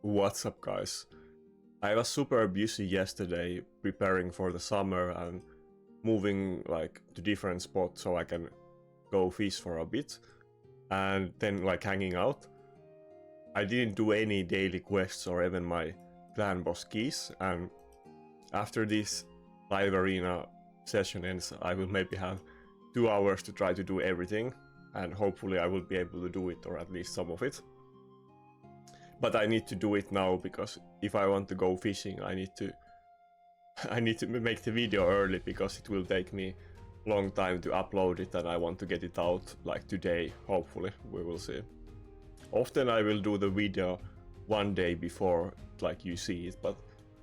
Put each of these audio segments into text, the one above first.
What's up, guys? I was super busy yesterday preparing for the summer and moving to different spots so I can go fish for a bit and then hanging out. I didn't do any daily quests or even my clan boss keys, and after this live arena session ends I will maybe have 2 hours to try to do everything, and hopefully I will be able to do it, or at least some of it. But I need to do it now, because if I want to go fishing I need to make the video early, because it will take me long time to upload it and I want to get it out today, hopefully. We will see. Often I will do the video one day before you see it, but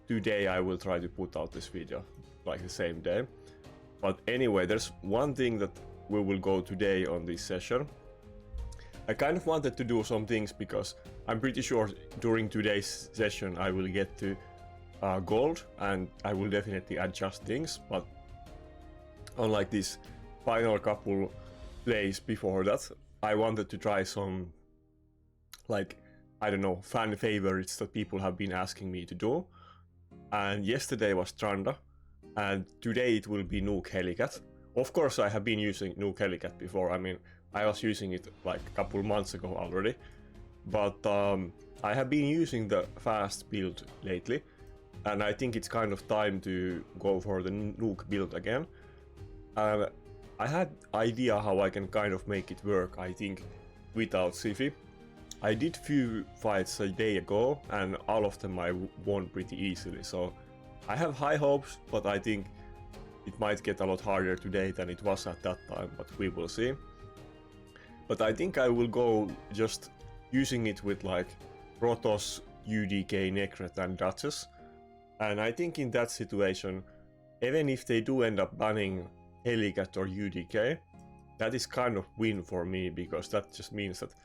today I will try to put out this video the same day. But anyway, there's one thing that we will go today on this session. I kind of wanted to do some things because I'm pretty sure during today's session I will get to gold, and I will definitely adjust things, but unlike this final couple plays before that, I wanted to try some I don't know, fan favorites that people have been asking me to do. And yesterday was Tranda, and today it will be Nuke Helicath. Of course I have been using Nuke Helicath before. I mean, I was using it a couple months ago already, but I have been using the fast build lately, and I think it's kind of time to go for the Nuke build again. I had idea how I can kind of make it work, I think, without Siphi. I did few fights a day ago, and all of them I won pretty easily, so I have high hopes, but I think it might get a lot harder today than it was at that time, but we will see. But I think I will go just using it with Rotos, UDK, Nekhret and Duchess. And I think in that situation, even if they do end up banning Helicath or UDK, that is kind of win for me, because that just means that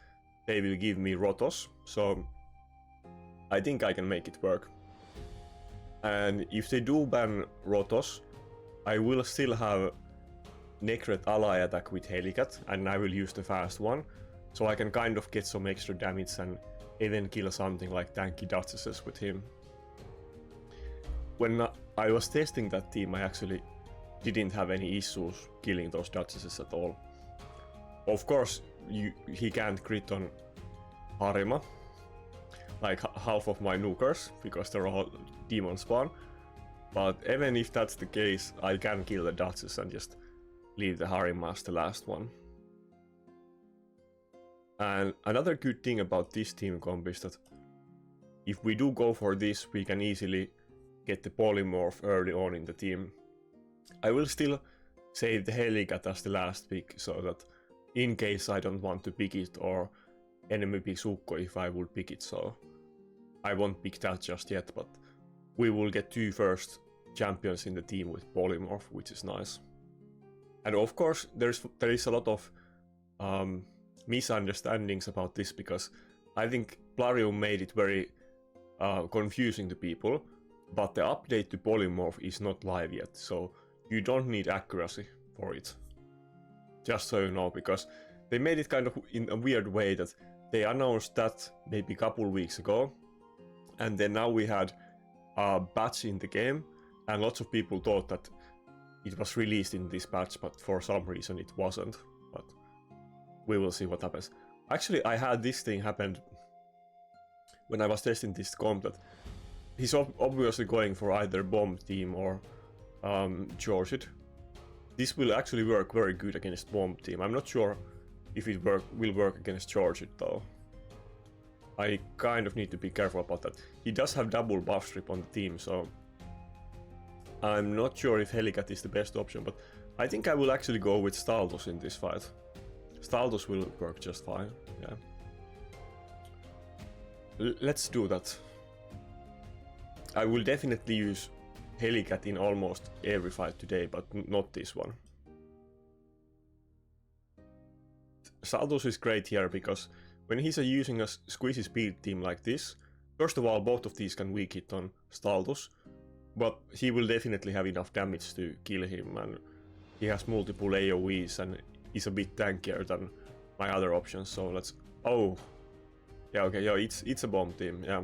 they will give me Rotos, so I think I can make it work. And if they do ban Rotos, I will still have Nekhret ally attack with Helicath, and I will use the fast one, so I can kind of get some extra damage and even kill something like tanky Duchesses with him. When I was testing that team, I actually didn't have any issues killing those Duchesses at all. Of course, he can't crit on Harima, half of my nukers, because they're all demon spawn. But even if that's the case, I can kill the Duchess and just leave the Harima as the last one. And another good thing about this team comp is that if we do go for this, we can easily get the polymorph early on in the team. I will still save the Helicath as the last pick, so that in case I don't want to pick it, or enemy picks Ukko if I would pick it, so I won't pick that just yet, but we will get 2 first champions in the team with polymorph, which is nice. And of course there is a lot of misunderstandings about this, because I think Plarium made it very confusing to people, but the update to polymorph is not live yet, so you don't need accuracy for it. Just so you know, because they made it kind of in a weird way that they announced that maybe a couple weeks ago, and then now we had a patch in the game, and lots of people thought that it was released in this patch, but for some reason it wasn't. But we will see what happens. Actually, I had this thing happen when I was testing this comp, that he's obviously going for either bomb team or Georgid. This will actually work very good against bomb team. I'm not sure if it will work against Georgid though. I kind of need to be careful about that. He does have double buff strip on the team, so I'm not sure if Helicath is the best option, but I think I will actually go with Staldos in this fight. Staldos will work just fine, yeah. Let's do that. I will definitely use Helicath in almost every fight today, but not this one. Staldos is great here, because when he's using a squeezy speed team like this, first of all, both of these can weak hit on Staldos, but he will definitely have enough damage to kill him, and he has multiple AoEs and is a bit tankier than my other options, so let's... Oh! Yeah, okay, yeah, it's a bomb team, yeah.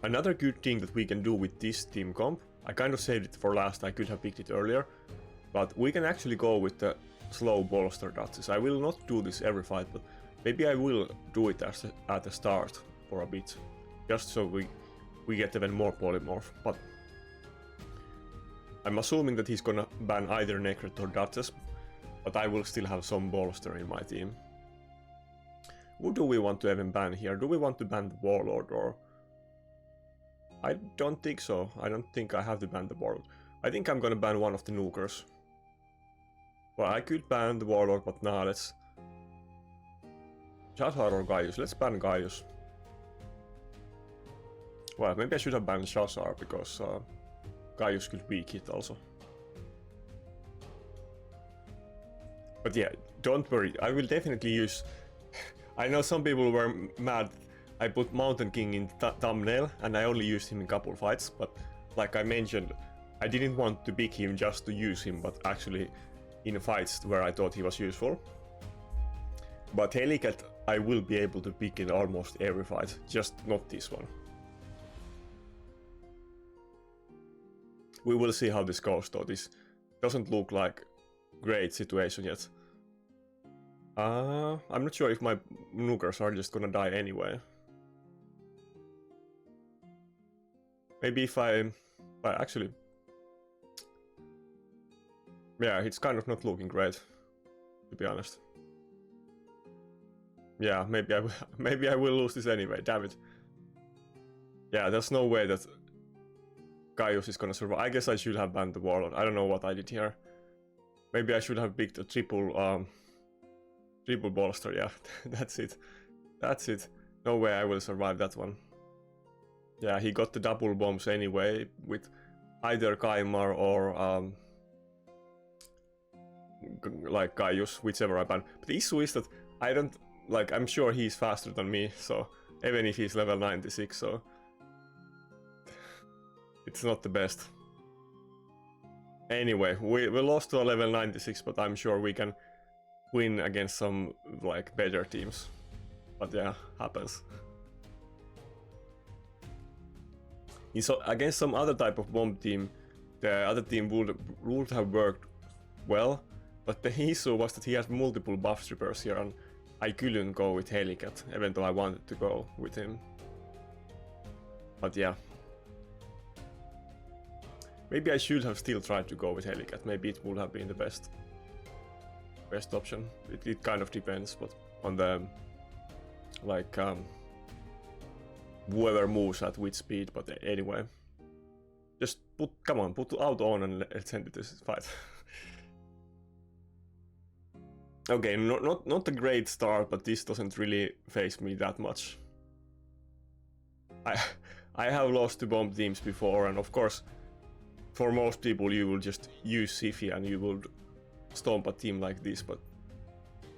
Another good thing that we can do with this team comp, I kind of saved it for last, I could have picked it earlier, but we can actually go with the slow bolster Duchess. I will not do this every fight, but maybe I will do it at the start for a bit, just so we get even more polymorph. But I'm assuming that he's gonna ban either Nekhret or Duchess, but I will still have some bolster in my team. Who do we want to even ban here? Do we want to ban the Warlord or... I don't think so. I don't think I have to ban the Warlord. I think I'm gonna ban one of the nukers. Well, I could ban the Warlord, but nah, let's... Shazar or Gaius? Let's ban Gaius. Well, maybe I should have banned Shazar, because Gaius could weak hit also. But yeah, don't worry, I will definitely use... I know some people were mad I put Mountain King in thumbnail and I only used him in couple fights, but like I mentioned, I didn't want to pick him just to use him, but actually in fights where I thought he was useful. But Helicath I will be able to pick in almost every fight, just not this one. We will see how this goes though, this doesn't look like great situation yet. I'm not sure if my nukers are just gonna die anyway. Maybe if well, actually... Yeah, it's kind of not looking great, to be honest. Yeah, maybe I will lose this anyway, damn it. Yeah, there's no way that Gaius is gonna survive. I guess I should have banned the Warlord. I don't know what I did here. Maybe I should have picked a triple bolster, yeah. That's it. That's it. No way I will survive that one. Yeah, he got the double bombs anyway, with either Kaimar or like Gaius, whichever I ban. But the issue is that I don't, like, I'm sure he's faster than me, so even if he's level 96, so it's not the best. Anyway, we lost to a level 96, but I'm sure we can win against some like better teams. But yeah, happens. So against some other type of bomb team, the other team would have worked well, but the issue was that he has multiple buff strippers here and I couldn't go with Helicath, even though I wanted to go with him. But yeah. Maybe I should have still tried to go with Helicath, maybe it would have been the best option. It kind of depends, but on the like whoever moves at which speed, but anyway. Just put auto on and let's end this fight. Okay, not a great start, but this doesn't really faze me that much. I have lost to bomb teams before, and of course, for most people you will just use Siphi and you will stomp a team like this, but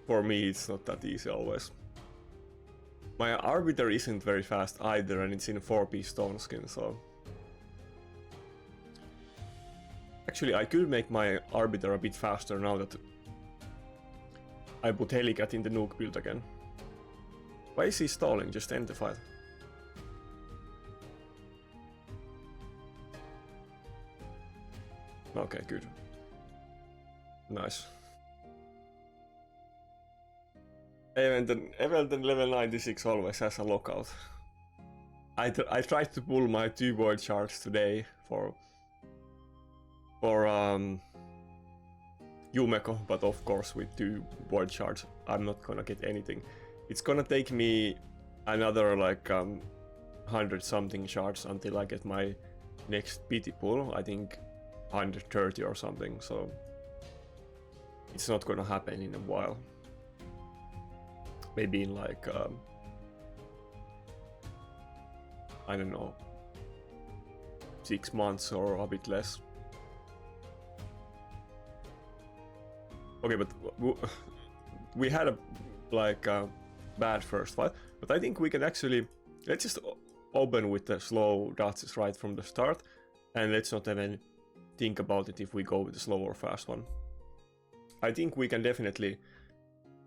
for me it's not that easy always. My Arbiter isn't very fast either, and it's in 4-piece stone skin, so... Actually, I could make my Arbiter a bit faster now that I put Helicath in the nuke build again. Why is he stalling? Just end the fight. Okay, good. Nice. Even the level 96 always has a lockout. I tried to pull my 2 void shards today for Yumeko, but of course with 2 void shards I'm not gonna get anything. It's gonna take me another like 100 something shards until I get my next pity pull. I think 130 or something, so it's not gonna happen in a while. Maybe in like I don't know, 6 months or a bit less. Okay, but we had a like bad first fight, but I think we can actually, let's just open with the slow Duchess right from the start, and let's not even think about it if we go with the slow or fast one. I think we can definitely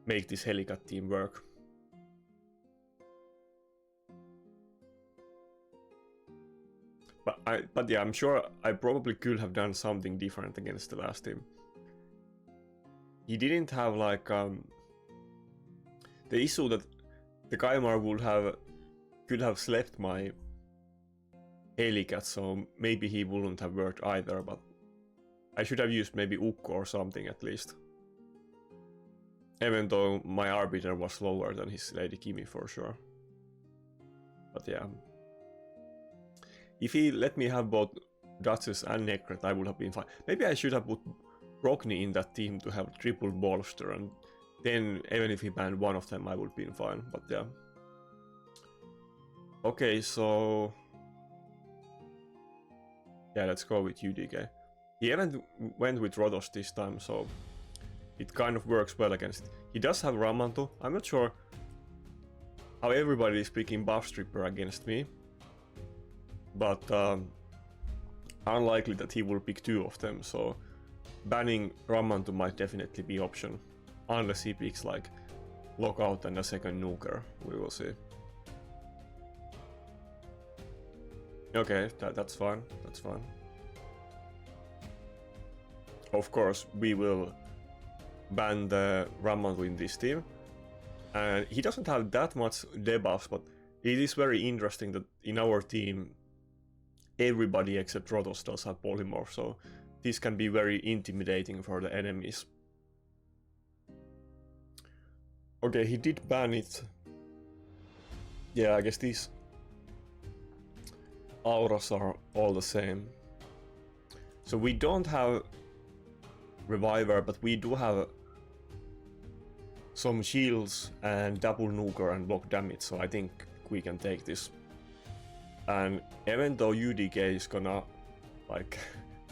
make this Helicath team work. But yeah, I'm sure I probably could have done something different against the last team. He didn't have like the issue that the Kaimar could have slept my Helicath, so maybe he wouldn't have worked either, but I should have used maybe Ukko or something at least. Even though my Arbiter was slower than his Lady Kimi for sure. But yeah. If he let me have both Duchess and Nekhret, I would have been fine. Maybe I should have put Rockney in that team to have triple bolster, and then even if he banned one of them, I would have been fine. But yeah. Okay, so yeah, let's go with UDK. He even went with Rotos this time, so it kind of works well against it. He does have Ramanto. I'm not sure how everybody is picking Buff Stripper against me, but unlikely that he will pick two of them, so banning Ramanto might definitely be option. Unless he picks like Lockout and a second nuker, we will see. Okay, that's fine, that's fine. Of course, we will ban the Ramanto in this team. And he doesn't have that much debuffs, but it is very interesting that in our team, everybody except Rotos does have Polymorph, so this can be very intimidating for the enemies. Okay, he did ban it. Yeah, I guess these auras are all the same. So we don't have Reviver, but we do have some shields and double nuker and block damage, so I think we can take this. And even though UDK is gonna like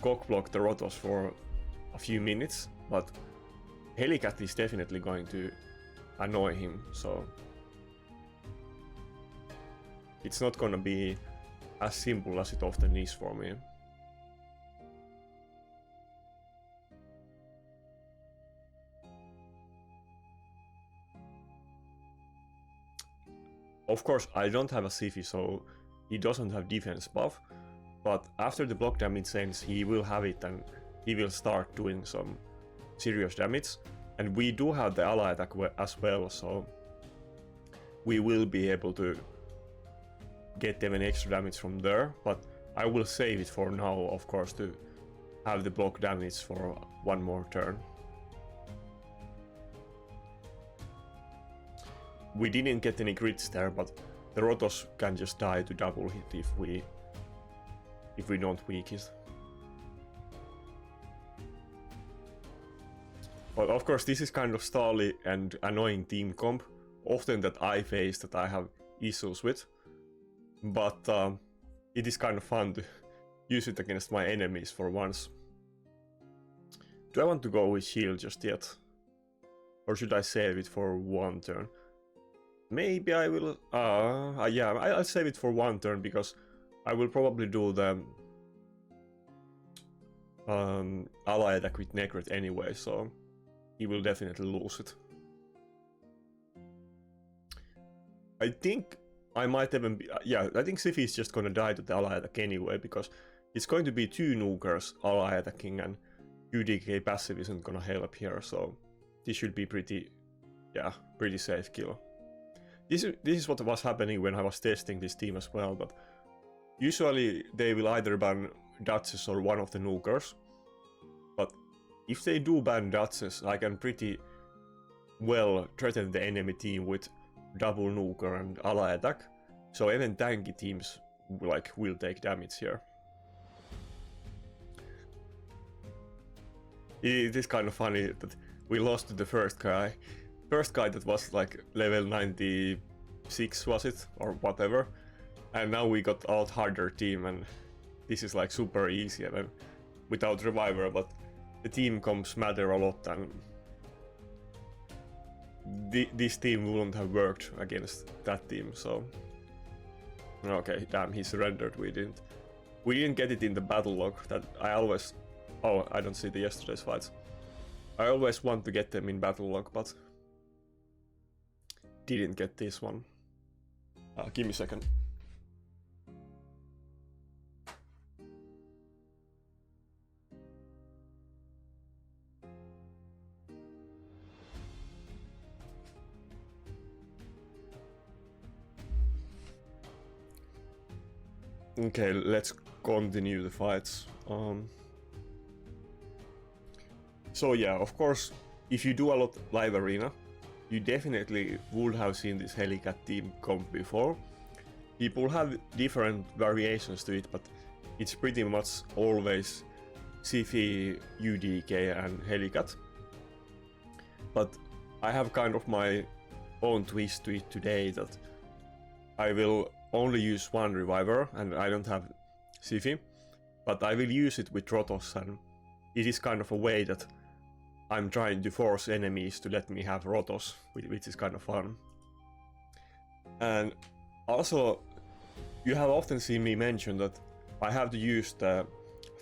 cockblock the Rotos for a few minutes, but Helicath is definitely going to annoy him, so it's not gonna be as simple as it often is for me. Of course, I don't have a Siphi, so he doesn't have defense buff, but after the block damage ends, he will have it and he will start doing some serious damage. And we do have the ally attack as well, so we will be able to get even extra damage from there, but I will save it for now, of course, to have the block damage for one more turn. We didn't get any crits there, but the Rotos can just die to double hit if we don't weak it. But of course, this is kind of stally and annoying team comp, often that I face that I have issues with. But it is kind of fun to use it against my enemies for once. Do I want to go with shield just yet? Or should I save it for one turn? Maybe I will... yeah, I'll save it for one turn, because I will probably do the ally attack with Nekhret anyway, so he will definitely lose it. I think I might even be... yeah, I think Siphi is just gonna die to the ally attack anyway, because it's going to be two nukers ally attacking, and UDK passive isn't gonna help here, so this should be pretty... yeah, pretty safe kill. This is what was happening when I was testing this team as well, but usually they will either ban Duchess or one of the nukers, but if they do ban Duchess, I can pretty well threaten the enemy team with double nuker and ally attack, so even tanky teams will take damage here. It is kind of funny that we lost to the first guy that was like level 96, was it, or whatever, and now we got out harder team, and this is like super easy and without reviver, but the team comps matter a lot, and this team wouldn't have worked against that team, so okay, damn, he surrendered. We didn't get it in the battle log. That I always... oh, I don't see the yesterday's fights. I always want to get them in battle log, but didn't get this one. Give me a second. Okay, let's continue the fights. So yeah, of course, if you do a lot live arena, you definitely would have seen this Helicath team comp before. People have different variations to it, but it's pretty much always Siphi, UDK and Helicath. But I have kind of my own twist to it today, that I will only use one reviver and I don't have Siphi, but I will use it with Rotos, and it is kind of a way that I'm trying to force enemies to let me have Rotos, which is kind of fun. And also, you have often seen me mention that I have to use the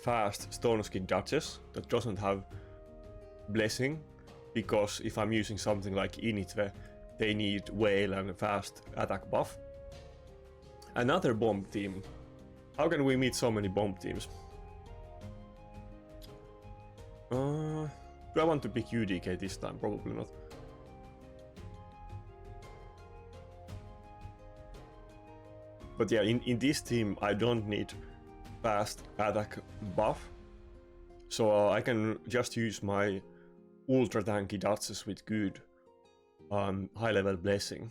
fast stone skin dodges that doesn't have blessing, because if I'm using something like Initve, they need whale and fast attack buff. Another bomb team. How can we meet so many bomb teams? Do I want to pick UDK this time? Probably not. But yeah, in this team I don't need fast attack buff, so I can just use my ultra tanky dodges with good high level blessing.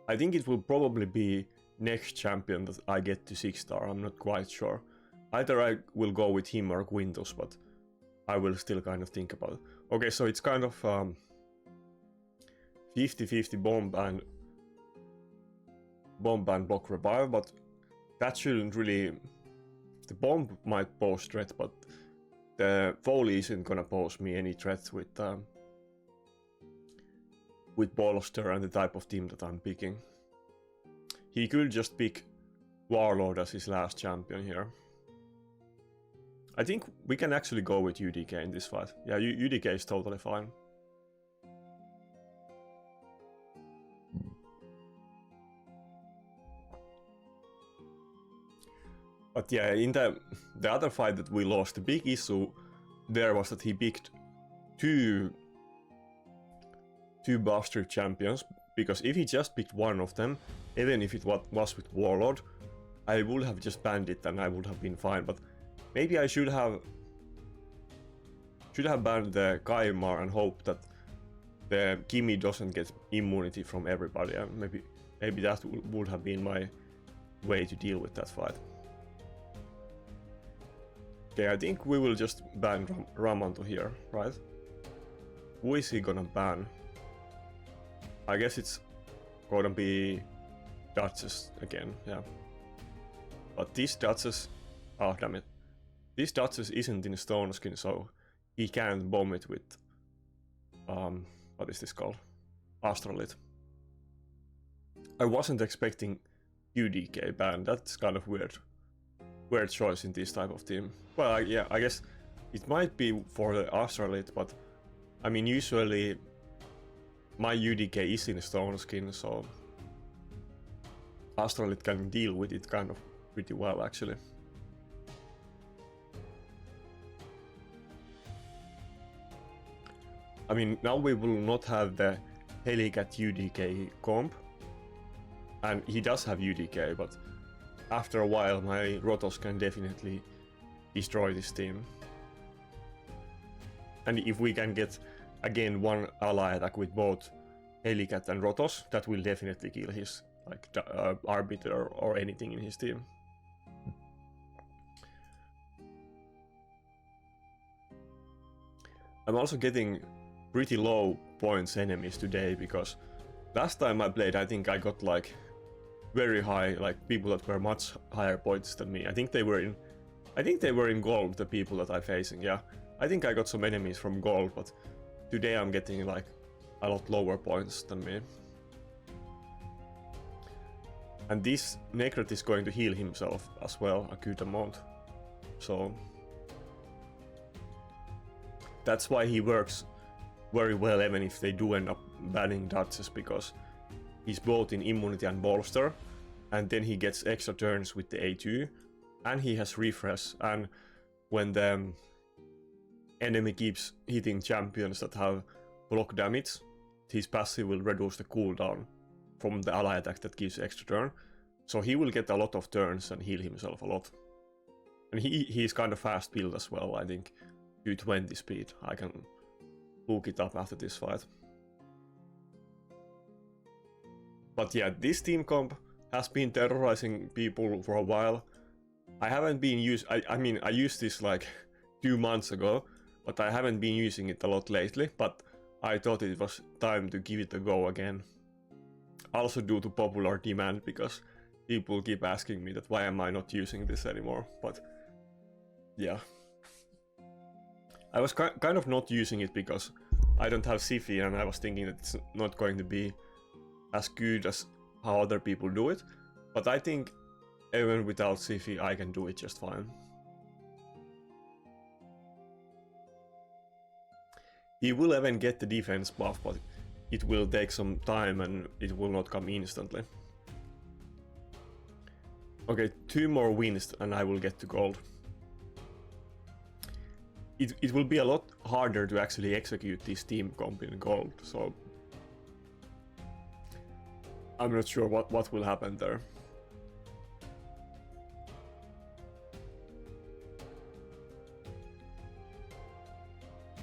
I think it will probably be next champion that I get to 6-star, I'm not quite sure. Either I will go with him or Quintus, but I will still kind of think about it. Okay, so it's kind of 50-50 bomb and block revive, but that shouldn't really... The bomb might pose threat, but the Foley isn't gonna pose me any threat with Bolster and the type of team that I'm picking. He could just pick Warlord as his last champion here. I think we can actually go with UDK in this fight. Yeah, UDK is totally fine. But yeah, in the other fight that we lost, the big issue there was that he picked two Buster champions, because if he just picked one of them, even if it was with Warlord, I would have just banned it and I would have been fine. But maybe I should have banned the Kaimar and hope that the Kimi doesn't get immunity from everybody, and maybe that would have been my way to deal with that fight. Okay, I think we will just ban Ramanto here, right? Who is he gonna ban? I guess it's gonna be Duchess again, yeah. But this Duchess... Oh, damn it. This Duchess isn't in stone skin, so he can't bomb it with... what is this called? Astralit. I wasn't expecting UDK ban, that's kind of weird. Weird choice in this type of team. Well, yeah, I guess it might be for the Astralit, but I mean, usually my UDK is in stone skin, so Astralit can deal with it kind of pretty well, actually. I mean, now we will not have the Helicath UDK comp, and he does have UDK, but after a while my Rotos can definitely destroy this team. And if we can get again one ally attack with both Helicath and Rotos, that will definitely kill his like Arbiter or anything in his team. I'm also getting pretty low points enemies today, because last time I played I think I got like very high, like people that were much higher points than me. I think they were in gold, the people that I'm facing, yeah. I think I got some enemies from gold, but today I'm getting like a lot lower points than me. And this Nekhret is going to heal himself as well, a good amount. So that's why he works very well, even if they do end up banning Duchess, because he's both in immunity and bolster, and then he gets extra turns with the A2, and he has refresh, and when the enemy keeps hitting champions that have block damage, his passive will reduce the cooldown from the ally attack that gives extra turn. So he will get a lot of turns and heal himself a lot. And he's kind of fast build as well, I think 220 speed. I can look it up after this fight. But yeah, this team comp has been terrorizing people for a while. I haven't been I mean, I used this like 2 months ago, but I haven't been using it a lot lately, but I thought it was time to give it a go again. Also due to popular demand, because people keep asking me that why am I not using this anymore, but yeah. I was kind of not using it because I don't have Siphi, and I was thinking that it's not going to be as good as how other people do it, but I think even without Siphi I can do it just fine. He will even get the defense buff, but it will take some time and it will not come instantly. Okay, 2 more wins and I will get to gold. It will be a lot harder to actually execute this team comp in gold, so I'm not sure what will happen there.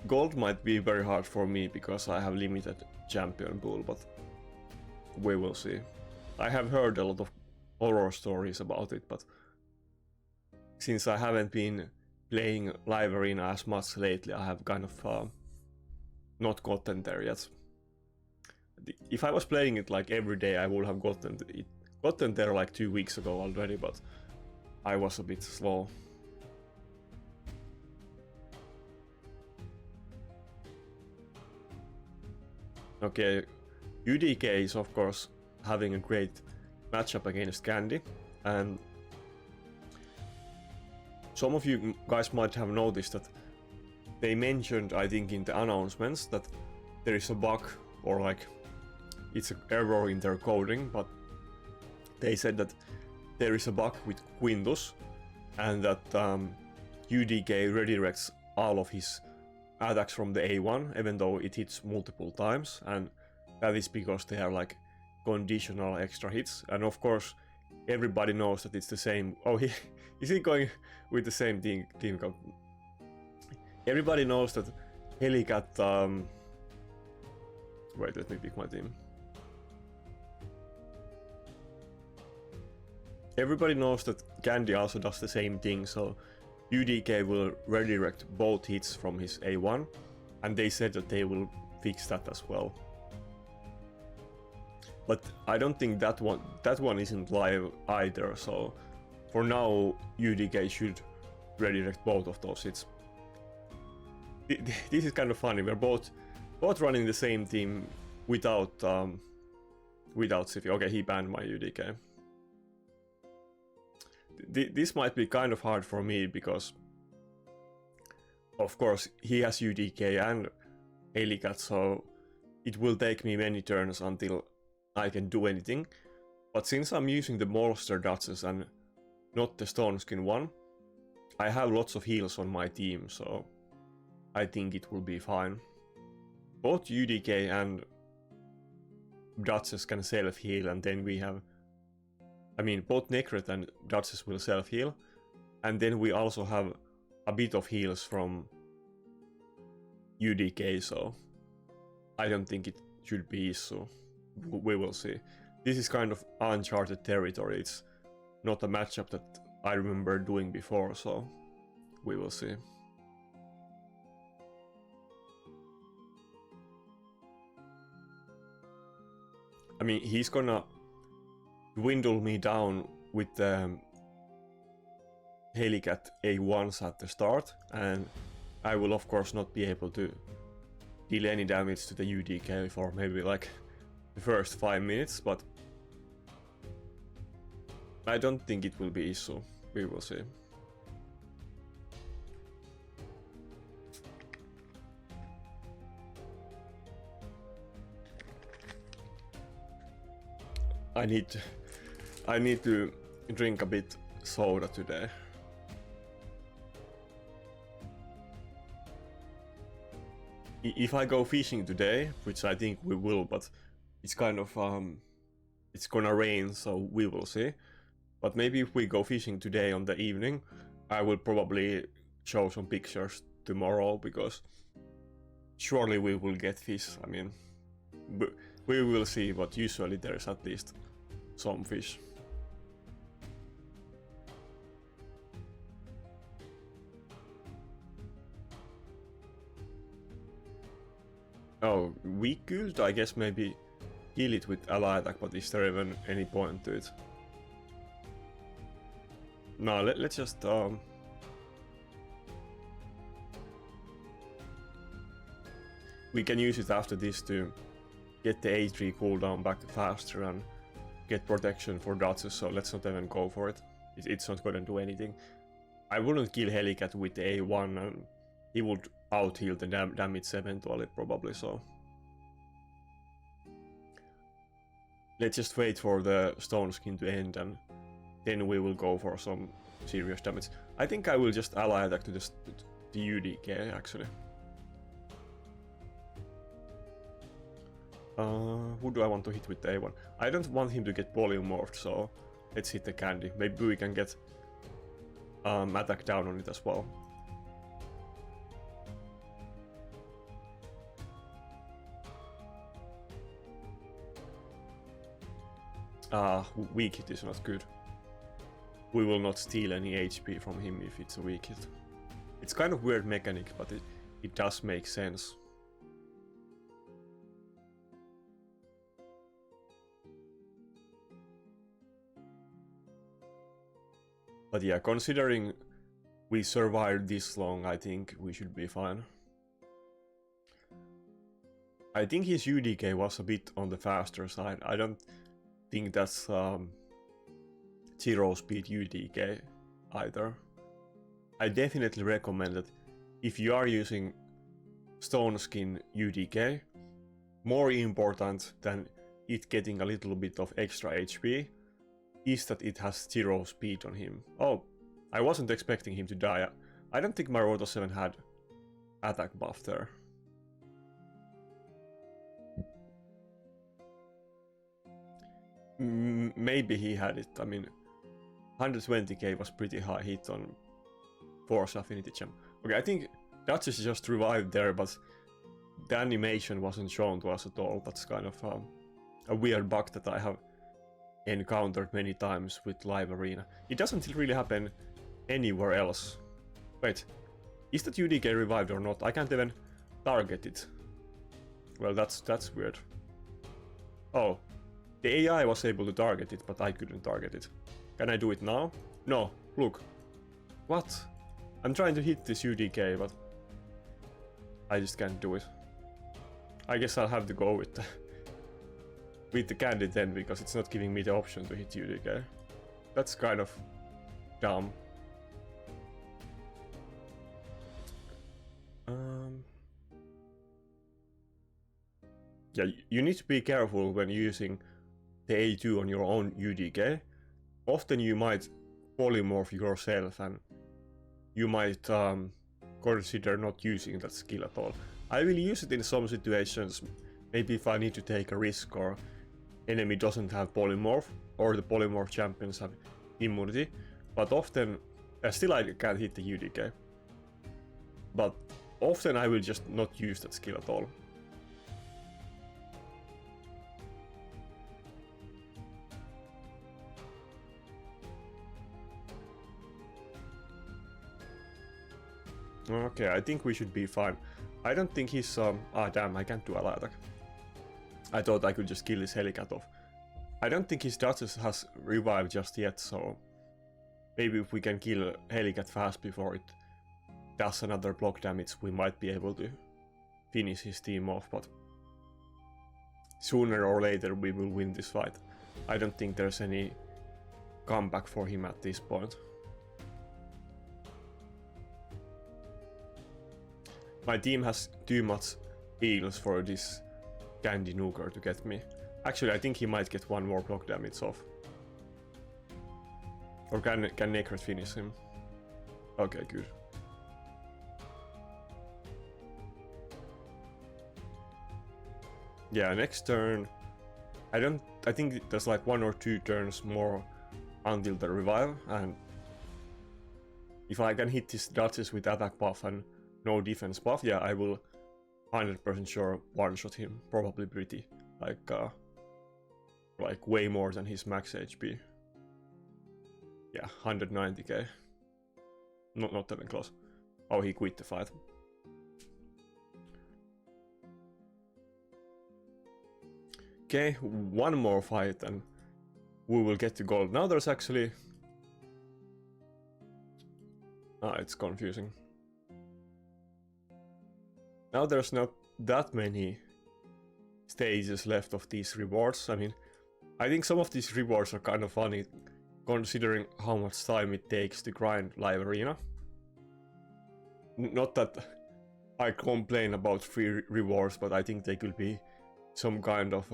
Gold might be very hard for me because I have limited champion pool, but we will see. I have heard a lot of horror stories about it, but since I haven't been playing live arena as much lately, I have kind of not gotten there yet. If I was playing it like every day, I would have gotten there like 2 weeks ago already, but I was a bit slow. Okay, UDK is of course having a great matchup against Candy, and some of you guys might have noticed that they mentioned, I think in the announcements, that there is a bug or like it's an error in their coding, but they said that there is a bug with Quintus and that UDK redirects all of his attacks from the A1 even though it hits multiple times, and that is because they are like conditional extra hits, and of course everybody knows that it's the same. Oh, is he going with the same team comp? Everybody knows that Helicath wait, let me pick my team. Everybody knows that Candy also does the same thing, so UDK will redirect both hits from his A1, and they said that they will fix that as well. But I don't think that one isn't live either, so for now UDK should redirect both of those hits. This is kind of funny, we're both running the same team without Siphi. Okay, he banned my UDK. This might be kind of hard for me because of course he has UDK and Helicath, so it will take me many turns until I can do anything. But since I'm using the monster Duchess and not the Stone Skin one, I have lots of heals on my team, so I think it will be fine. Both UDK and Duchess can self-heal, and then we have, I mean, both Nekhret and Duchess will self-heal, and then we also have a bit of heals from UDK, so I don't think it should be issue. We will see. This is kind of uncharted territory. It's not a matchup that I remember doing before, so we will see. I mean, he's gonna dwindle me down with the Helicath A1s at the start, and I will of course not be able to deal any damage to the UDK for maybe like the first 5 minutes, but I don't think it will be issue. We will see. I need to drink a bit soda today. If I go fishing today, which I think we will, but it's kind of it's gonna rain, so we will see. But maybe if we go fishing today on the evening, I will probably show some pictures tomorrow, because surely we will get fish. I mean, we will see, but usually there's at least some fish. Oh, we could, I guess, maybe kill it with ally attack, but is there even any point to it? No, let's just we can use it after this to get the A3 cooldown back faster and get protection for dodges, so let's not even go for it. It's not gonna do anything. I wouldn't kill Helicath with the A1, and he would out-heal the damage eventually, probably, so. Let's just wait for the stone skin to end, and then we will go for some serious damage. I think I will just ally attack to the UDK, actually. Who do I want to hit with the A1? I don't want him to get polymorphed, so let's hit the candy. Maybe we can get attack down on it as well. Weak hit is not good. We will not steal any HP from him if it's a weak hit. It's kind of weird mechanic, but it does make sense. But yeah, considering we survived this long, I think we should be fine. I think his UDK was a bit on the faster side. I don't think that's 0 speed UDK either. I definitely recommend that if you are using Stone Skin UDK, more important than it getting a little bit of extra HP is that it has 0 speed on him. Oh, I wasn't expecting him to die. I don't think my Rotos 7 had attack buff there. Maybe he had it. I mean, 120k was pretty high hit on Force Affinity Gem. Okay, I think that's just revived there, but the animation wasn't shown to us at all. That's kind of a weird bug that I have encountered many times with Live Arena. It doesn't really happen anywhere else. Wait, is that UDK revived or not? I can't even target it. Well, that's weird. Oh, the AI was able to target it, but I couldn't target it. Can I do it now? No, look. What? I'm trying to hit this UDK, but I just can't do it. I guess I'll have to go with the candy then, because it's not giving me the option to hit UDK. That's kind of dumb. Yeah, you need to be careful when using the A2 on your own UDK. Often you might polymorph yourself, and you might consider not using that skill at all. I will use it in some situations, maybe if I need to take a risk or enemy doesn't have polymorph, or the polymorph champions have immunity, but often, still I can't hit the UDK. But often I will just not use that skill at all. Okay, I think we should be fine. I don't think he's damn, I can't do ally attack. I thought I could just kill his Helicath off. I don't think his Duchess has revived just yet, so maybe if we can kill Helicath fast before it does another block damage, we might be able to finish his team off, but sooner or later we will win this fight. I don't think there's any comeback for him at this point. My team has too much heals for this Candy Nuker to get me. Actually, I think he might get one more block damage off. Or can Nekhret finish him? Okay, good. Yeah, next turn. I think there's like 1 or 2 turns more until the revive, and if I can hit his Duchess with attack buff and no defense buff, yeah, I will 100% sure one-shot him, probably pretty, like way more than his max HP. Yeah, 190k. Not even close. Oh, he quit the fight. Okay, one more fight and we will get to gold. Now there's actually... it's confusing. Now there's not that many stages left of these rewards. I mean, I think some of these rewards are kind of funny, considering how much time it takes to grind live arena. Not that I complain about free rewards, but I think they could be some kind of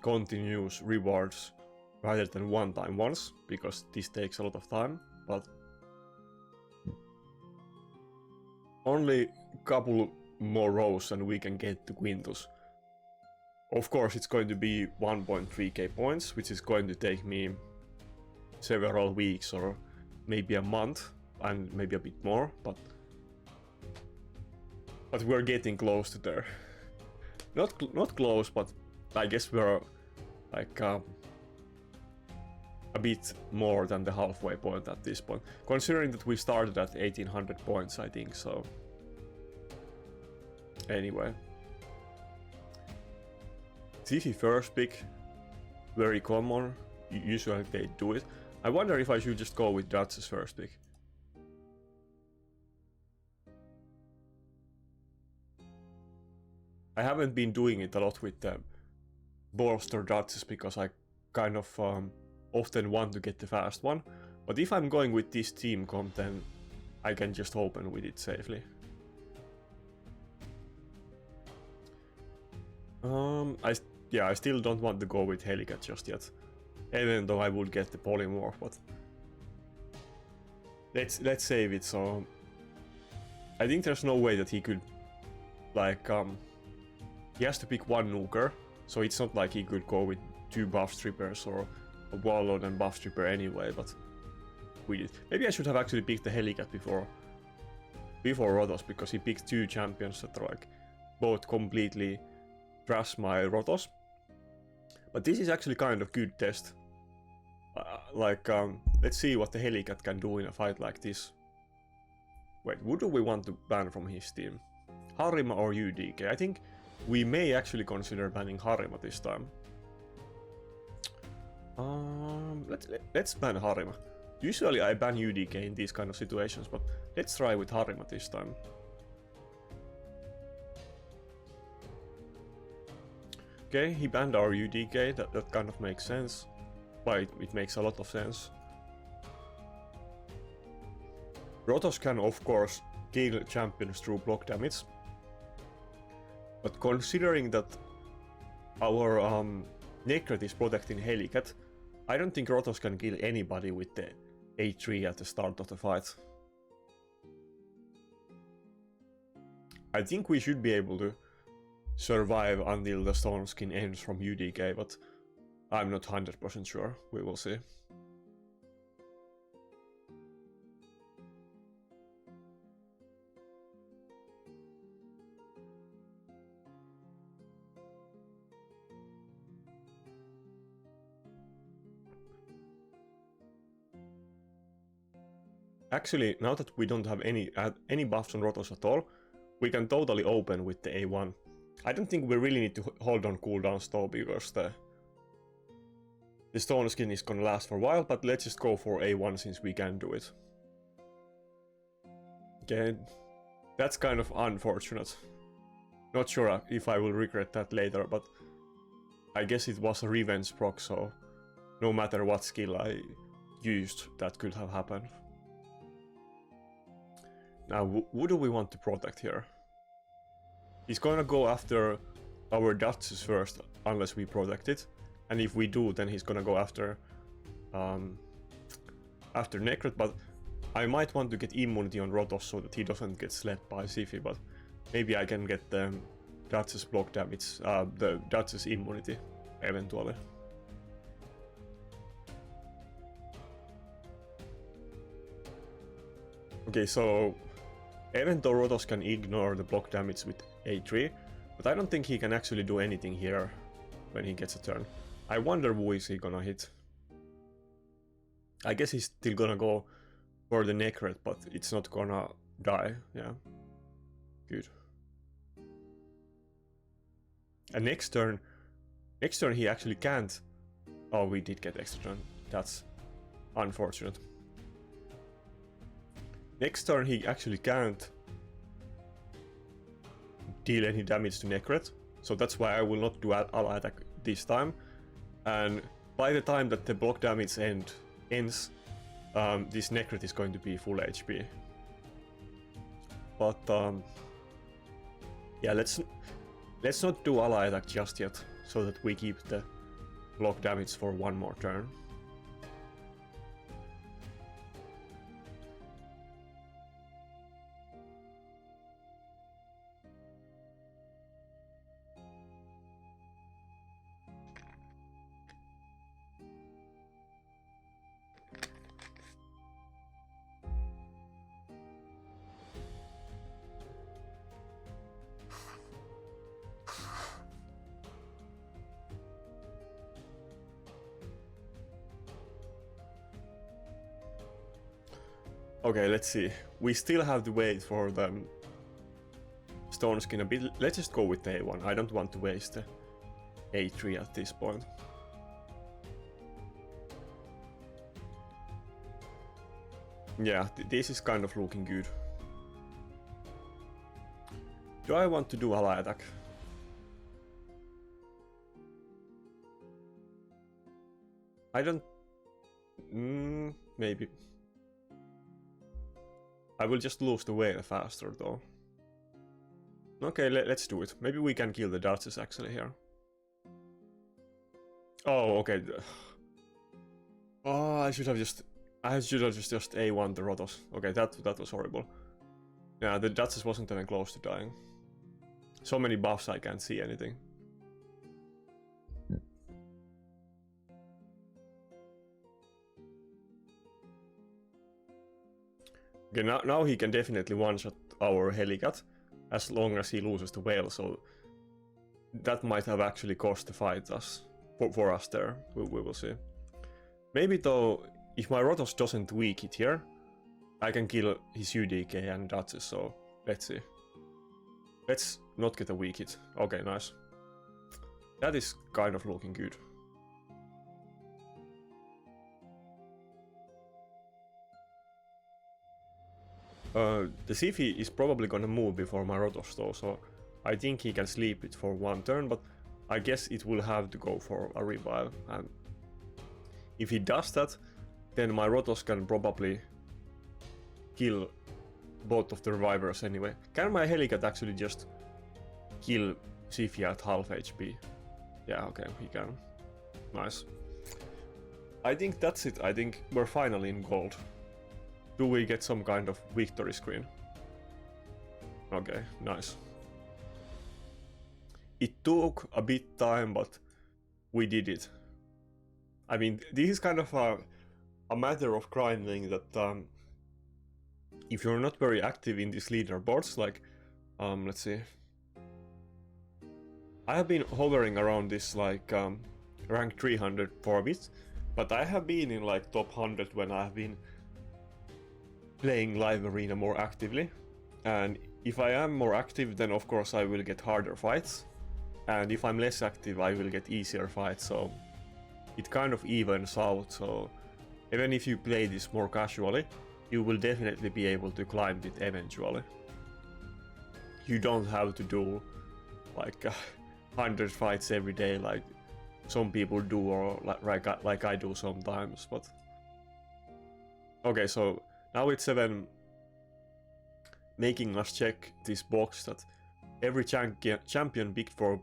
continuous rewards rather than one-time ones, because this takes a lot of time. But only a couple more rows and we can get to Quintus. Of course, it's going to be 1.3k points, which is going to take me several weeks or maybe a month and maybe a bit more, but we're getting close to there. Not close, but I guess we're like a bit more than the halfway point at this point, considering that we started at 1800 points, I think. So anyway, Tiffy first pick, very common. Usually they do it. I wonder if I should just go with Duchess first pick. I haven't been doing it a lot with the bolster Duchess because I kind of often want to get the fast one. But if I'm going with this team comp, then I can just open with it safely. I still don't want to go with Helicath just yet, even though I would get the polymorph. But let's save it. So I think there's no way that he could, like, he has to pick one nuker, so it's not like he could go with two buff strippers or a warlord and buff stripper anyway. But we did. Maybe I should have actually picked the Helicath before Rotos, because he picked two champions that are like both completely trash my Rotos. But this is actually kind of good test. Let's see what the Helicath can do in a fight like this. Wait, who do we want to ban from his team? Harima or UDK? I think we may actually consider banning Harima this time. Let's ban Harima. Usually I ban UDK in these kind of situations, but let's try with Harima this time. Okay, he banned our UDK, that kind of makes sense. But it makes a lot of sense. Rotos can of course kill champions through block damage. But considering that our Nekhret is protecting Helicath, I don't think Rotos can kill anybody with the A3 at the start of the fight. I think we should be able to survive until the Storm Skin ends from UDK, but I'm not 100% sure. We will see. Actually, now that we don't have any buffs on Rotos at all, we can totally open with the A1. I don't think we really need to hold on cooldowns though, because the Stone Skin is gonna last for a while, but let's just go for A1 since we can do it. Okay, that's kind of unfortunate. Not sure if I will regret that later, but I guess it was a revenge proc, so no matter what skill I used, that could have happened. Now, who do we want to protect here? He's gonna go after our Duchess first, unless we protect it. And if we do, then he's gonna go after Nekhret, but I might want to get immunity on Rotos so that he doesn't get slept by Sifi, but maybe I can get the Duchess block damage, the Duchess immunity, eventually. Okay, so even though Rotos can ignore the block damage with A3, but I don't think he can actually do anything here when he gets a turn. I wonder who is he gonna hit. I guess he's still gonna go for the Nekhret, but it's not gonna die. Yeah, good. And next turn he actually can't. Oh, we did get extra turn. That's unfortunate. Next turn he actually can't deal any damage to Nekhret, so that's why I will not do ally attack this time. And by the time that the block damage ends, this Nekhret is going to be full HP. But yeah, let's not do ally attack just yet, so that we keep the block damage for one more turn. Okay, let's see. We still have to wait for the stone skin a bit. Let's just go with the A1. I don't want to waste the A3 at this point. Yeah, this is kind of looking good. Do I want to do ally attack? I don't... maybe. I will just lose the whale faster though. Okay, let's do it. Maybe we can kill the Duchess actually here. Oh, okay. Oh, I should have just A1 the Rotos. Okay, that was horrible. Yeah, the Duchess wasn't even close to dying. So many buffs I can't see anything. Okay, now he can definitely one-shot our Helicath, as long as he loses the whale, so that might have actually cost the fight for us there. We will see. Maybe though, if my Rotos doesn't weak it here, I can kill his UDK and Duchess, so let's see. Let's not get a weak hit. Okay, nice. That is kind of looking good. The Siphi is probably gonna move before my Rotos though, so I think he can sleep it for one turn, but I guess it will have to go for a revive, and if he does that, then my Rotos can probably kill both of the revivers anyway. Can my Helicath actually just kill Siphi at half HP? Yeah, okay, he can. Nice. I think that's it. I think we're finally in gold. Do we get some kind of victory screen? Okay, nice. It took a bit time, but we did it. I mean, this is kind of a matter of grinding that if you're not very active in these leaderboards, like, let's see. I have been hovering around this like rank 300 for a bit, but I have been in like top 100 when I have been playing live arena more actively, and if I am more active, then of course I will get harder fights, and if I'm less active I will get easier fights, so it kind of evens out. So even if you play this more casually, you will definitely be able to climb it eventually. You don't have to do like 100 fights every day like some people do, or like I do sometimes, but okay, so now it's even making us check this box that every champion picked for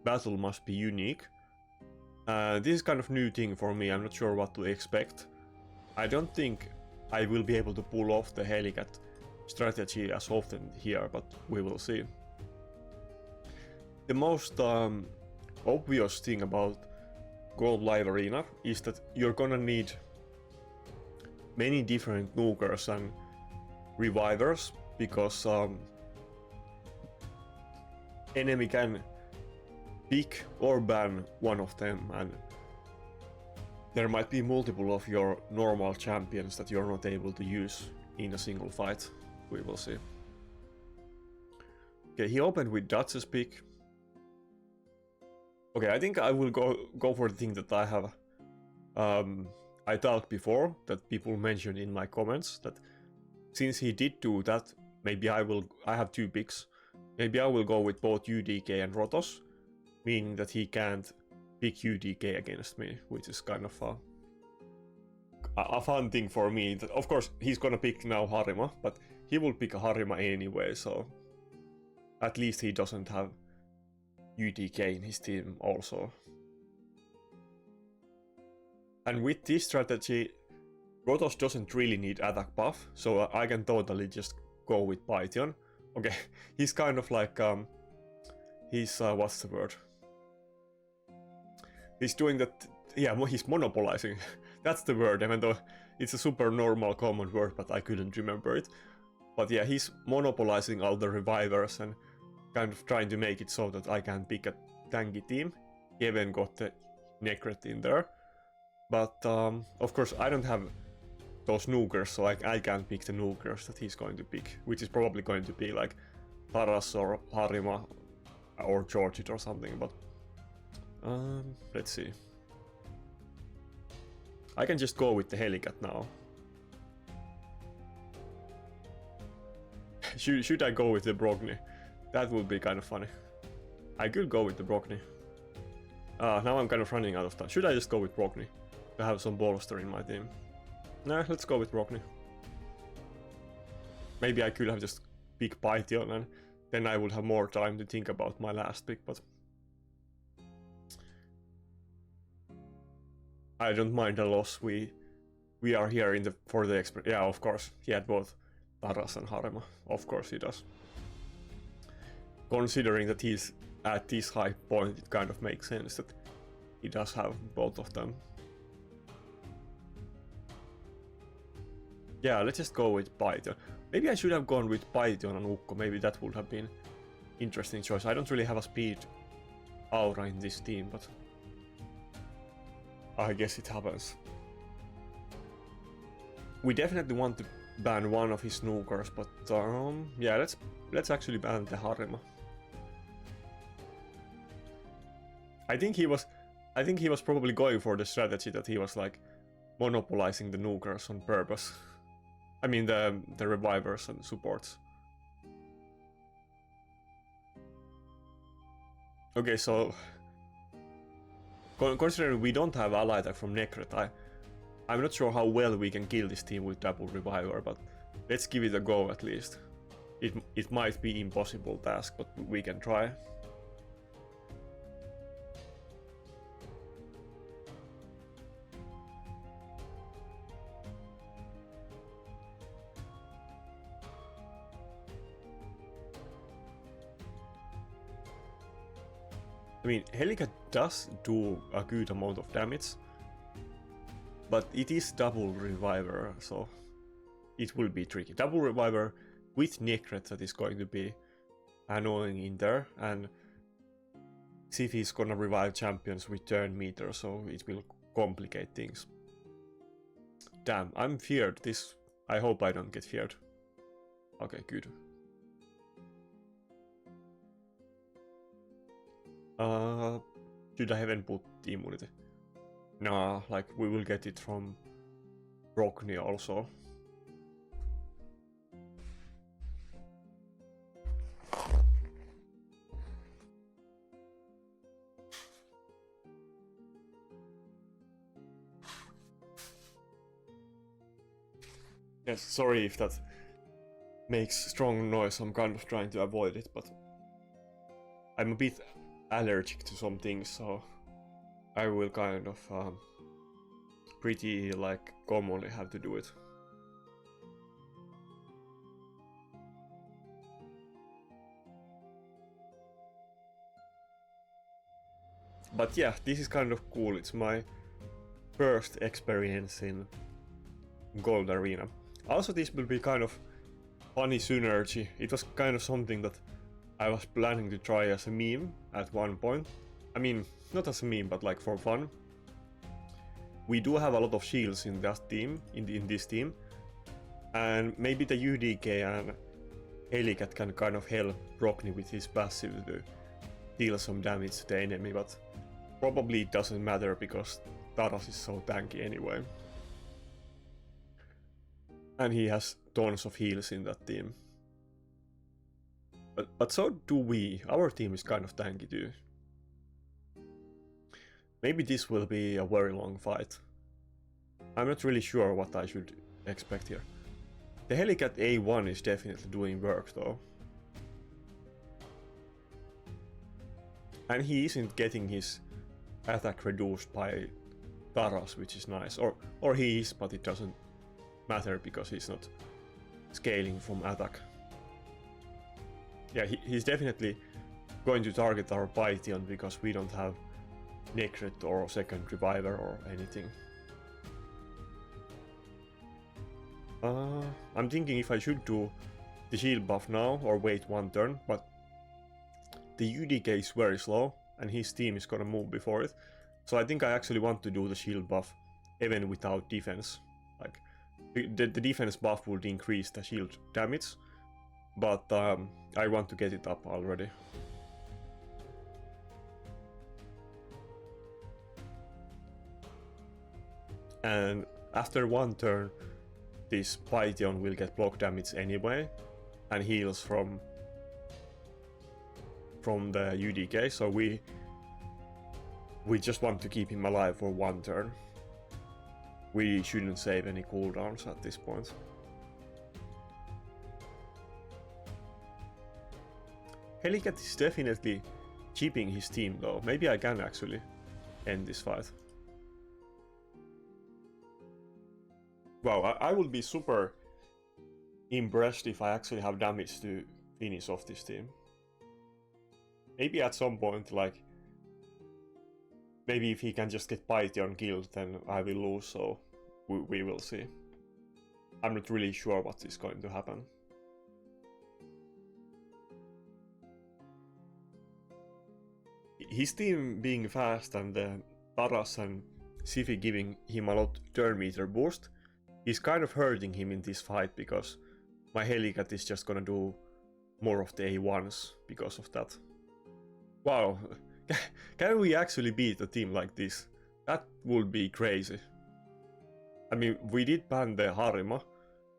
battle must be unique. This is kind of new thing for me, I'm not sure what to expect. I don't think I will be able to pull off the Helicath strategy as often here, but we will see. The most obvious thing about Gold Live Arena is that you're gonna need many different nukers, and revivers, because enemy can pick or ban one of them, and there might be multiple of your normal champions that you're not able to use in a single fight. We will see. Okay, he opened with Dutch's pick. Okay, I think I will go for the thing that I have. I thought before that people mentioned in my comments that since he did do that, maybe I have 2 picks. Maybe I will go with both UDK and Rotos, meaning that he can't pick UDK against me, which is kind of a fun thing for me. That, of course, he's gonna pick now Harima, but he will pick a Harima anyway, so at least he doesn't have UDK in his team also. And with this strategy, Rotos doesn't really need attack buff, so I can totally just go with Python. Okay, he's kind of like, he's, what's the word? He's doing that, yeah, he's monopolizing. That's the word, even though it's a super normal common word, but I couldn't remember it. But yeah, he's monopolizing all the revivers and kind of trying to make it so that I can pick a tanky team. He even got the Nekhret in there. But of course I don't have those nukers, so I can't pick the nukers that he's going to pick, which is probably going to be like Taras or Harima or Georgit or something, but let's see. I can just go with the Helicath now. Should I go with the Brogni? That would be kind of funny. I could go with the Brogni. Now I'm kind of running out of time. Should I just go with Brogni to have some bolster in my team? Nah, let's go with Brogni. Maybe I could have just picked Python and then I would have more time to think about my last pick, but I don't mind a loss. We are here in for the expert. Yeah, of course. He had both Taras and Harima. Of course he does. Considering that he's at this high point, it kind of makes sense that he does have both of them. Yeah, let's just go with Python. Maybe I should have gone with Python and Ukko. Maybe that would have been interesting choice. I don't really have a speed aura in this team, but I guess it happens. We definitely want to ban one of his snookers, but yeah, let's actually ban the Harima. I think he was probably going for the strategy that he was like monopolizing the nukers on purpose. I mean the revivers and supports. Okay, so considering we don't have ally attack from Nekhret, I'm not sure how well we can kill this team with double reviver, but let's give it a go at least. It might be impossible task, but we can try. I mean, Helicath does do a good amount of damage, but it is double reviver, so it will be tricky. Double reviver with Nekhret, that is going to be annoying in there, and Sif is gonna revive champions with turn meter, so it will complicate things. Damn, I'm feared. I hope I don't get feared. Okay, good. Should I even put the immunity? Nah, like we will get it from Brogni also. Yes, sorry if that makes strong noise, I'm kind of trying to avoid it, but I'm a bit allergic to some things, so I will kind of pretty like commonly have to do it. But yeah, this is kind of cool. It's my first experience in Gold Arena. Also, this will be kind of funny synergy. It was kind of something that I was planning to try as a meme at one point. I mean, not as a meme, but like for fun. We do have a lot of shields in that team, in this team, and maybe the UDK and Helicath can kind of help Brockney with his passive to deal some damage to the enemy, but probably it doesn't matter because Taras is so tanky anyway. And he has tons of heals in that team. But so do we. Our team is kind of tanky too. Maybe this will be a very long fight. I'm not really sure what I should expect here. The Helicath A1 is definitely doing work though. And he isn't getting his attack reduced by Taras, which is nice. Or he is, but it doesn't matter because he's not scaling from attack. Yeah, he's definitely going to target our Python because we don't have Nekhret or second reviver or anything. I'm thinking if I should do the shield buff now or wait one turn, but the UDK is very slow and his team is gonna move before it. So I think I actually want to do the shield buff even without defense. Like the defense buff would increase the shield damage, but I want to get it up already. And after one turn, this Python will get block damage anyway, and heals from the UDK, so we just want to keep him alive for one turn. We shouldn't save any cooldowns at this point. Helicath is definitely cheaping his team though. Maybe I can actually end this fight. Wow, I would be super impressed if I actually have damage to finish off this team. Maybe at some point, like, maybe if he can just get Python killed, then I will lose, so we will see. I'm not really sure what is going to happen. His team being fast and Taras and Siphi giving him a lot turn meter boost is kind of hurting him in this fight because my Helicath is just gonna do more of the A1s because of that. Wow, can we actually beat a team like this? That would be crazy. I mean, we did ban the Harima,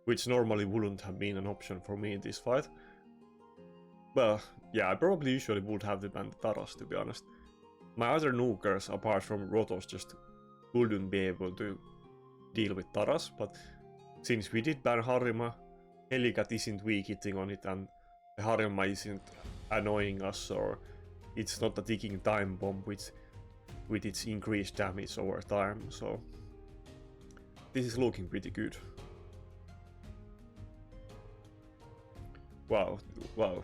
which normally wouldn't have been an option for me in this fight. Well, yeah, I probably usually would have to ban the Taras, to be honest. My other nukers, apart from Rotos, just wouldn't be able to deal with Taras, but since we did ban Harima, Helicath isn't weak hitting on it, and the Harima isn't annoying us, or it's not a ticking time bomb with its increased damage over time, so this is looking pretty good. Wow, wow.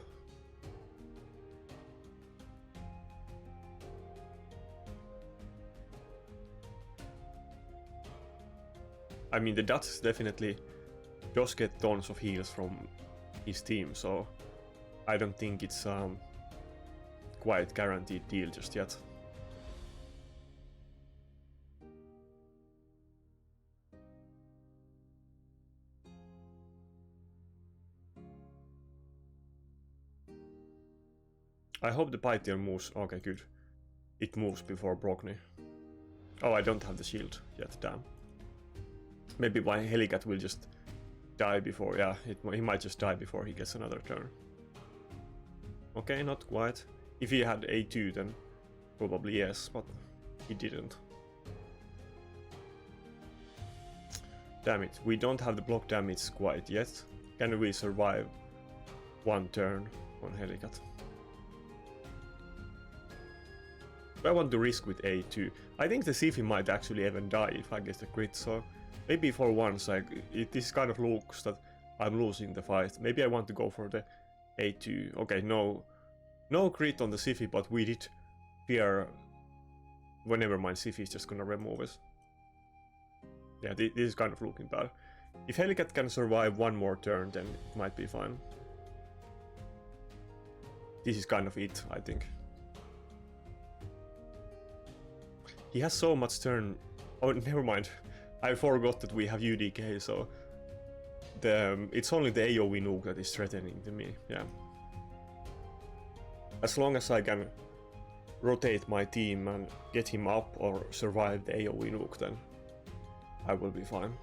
I mean, the Dutch definitely does get tons of heals from his team, so I don't think it's quite guaranteed deal just yet. I hope the Python moves. Okay, good. It moves before Brockney. Oh, I don't have the shield yet, damn. Maybe my Helicath will just die before, yeah, he might just die before he gets another turn. Okay, not quite. If he had A2 then probably yes, but he didn't. Damn it, we don't have the block damage quite yet. Can we survive one turn on Helicath? I want to risk with A2. I think the Siphi might actually even die if I get a crit, so maybe for once this kind of looks that I'm losing the fight. Maybe I want to go for the A2. Okay, no crit on the Siphi, but we did fear. Well, never mind, Siphi is just gonna remove us. Yeah, this is kind of looking bad. If Helicath can survive one more turn, then it might be fine. This is kind of it, I think. He has so much turn... Oh, never mind. I forgot that we have UDK, so... It's only the AoE nuke that is threatening to me, yeah. As long as I can rotate my team and get him up or survive the AoE nuke, then I will be fine.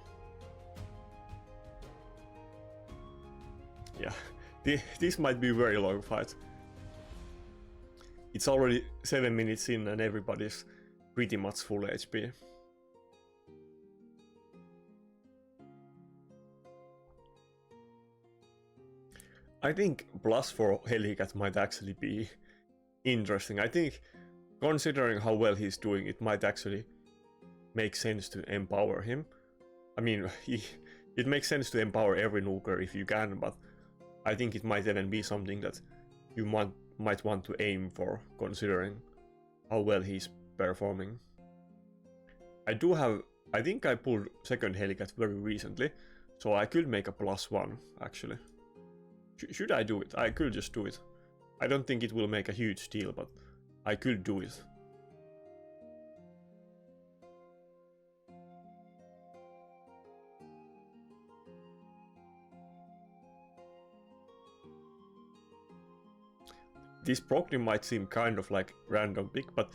Yeah, this might be a very long fight. It's already 7 minutes in and everybody's pretty much full HP. I think plus for Helicath might actually be interesting. I think considering how well he's doing, it might actually make sense to empower him. I mean, it makes sense to empower every nuker if you can, but I think it might even be something that you might want to aim for, considering how well he's performing. I think I pulled second Helicath very recently, so I could make a +1 actually. Should I do it? I could just do it. I don't think it will make a huge deal, but I could do it. This Procni might seem kind of like random pick, but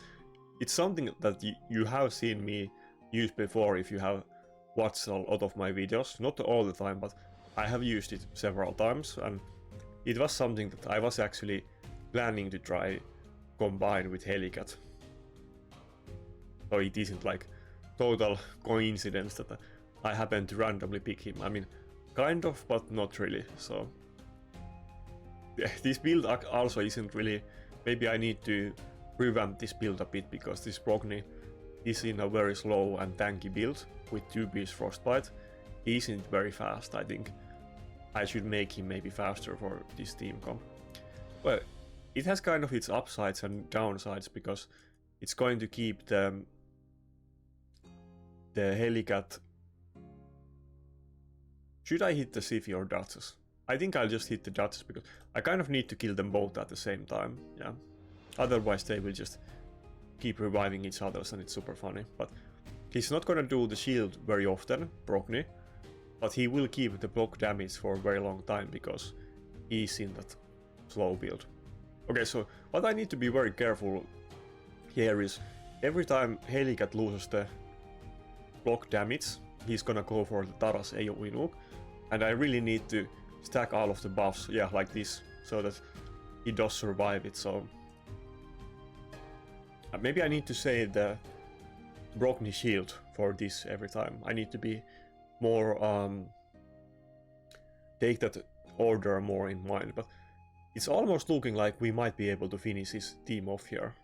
it's something that you have seen me use before if you have watched a lot of my videos. Not all the time, but I have used it several times, and it was something that I was actually planning to try combine with Helicath. So it isn't like total coincidence that I happened to randomly pick him. I mean, kind of, but not really, so... This build also isn't really... Maybe I need to revamp this build a bit, because this Procni is in a very slow and tanky build with 2-piece Frostbite. He isn't very fast. I think I should make him maybe faster for this team comp. Well, it has kind of its upsides and downsides, because it's going to keep the Helicath... Should I hit the Siphi or Duchess? I think I'll just hit the Duchess, because I kind of need to kill them both at the same time, yeah. Otherwise they will just keep reviving each other and it's super funny. But he's not gonna do the shield very often, Procni, but he will keep the block damage for a very long time, because he's in that slow build. Okay, so what I need to be very careful here is, every time Helicath loses the block damage, he's gonna go for the Tara's AoE nuke, and I really need to stack all of the buffs, yeah, like this, so that he does survive it. So maybe I need to save the Procni shield for this every time. I need to be more take that order more in mind, but it's almost looking like we might be able to finish his team off here.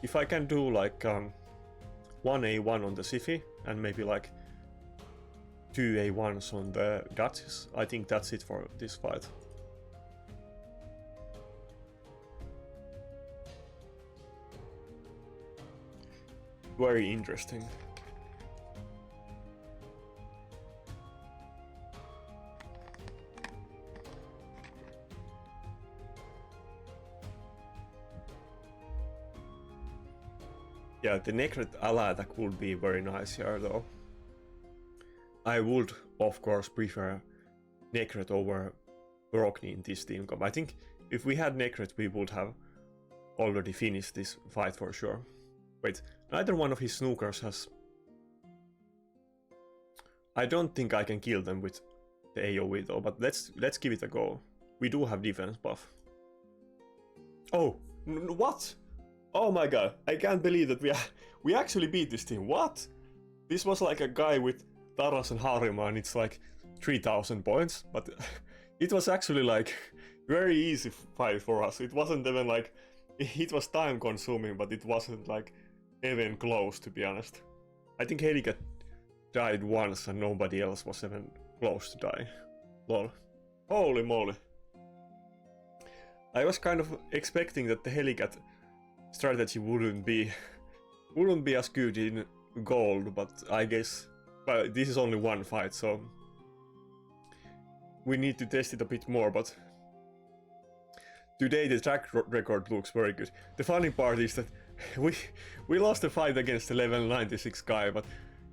If I can do like 1A1 on the Siphi and maybe like 2A1s on the Duchess, I think that's it for this fight. Very interesting. Yeah, the Nekhret ally attack would be very nice here though. I would, of course, prefer Nekhret over Procni in this team comp. I think if we had Nekhret, we would have already finished this fight for sure. Wait, neither one of his snookers has... I don't think I can kill them with the AoE though, but let's give it a go. We do have defense buff. Oh, what? Oh my god, I can't believe that we actually beat this team. What? This was like a guy with Taras and Harima and it's like 3000 points, but it was actually like very easy fight for us. It wasn't even like... It was time consuming, but it wasn't like even close, to be honest. I think Helicath died once and nobody else was even close to die. Lol. Holy moly. I was kind of expecting that the Helicath strategy wouldn't be wouldn't be as good in gold, but I guess, well, this is only one fight, so we need to test it a bit more, but today the track record looks very good. The funny part is that we lost a fight against the level 96 guy, but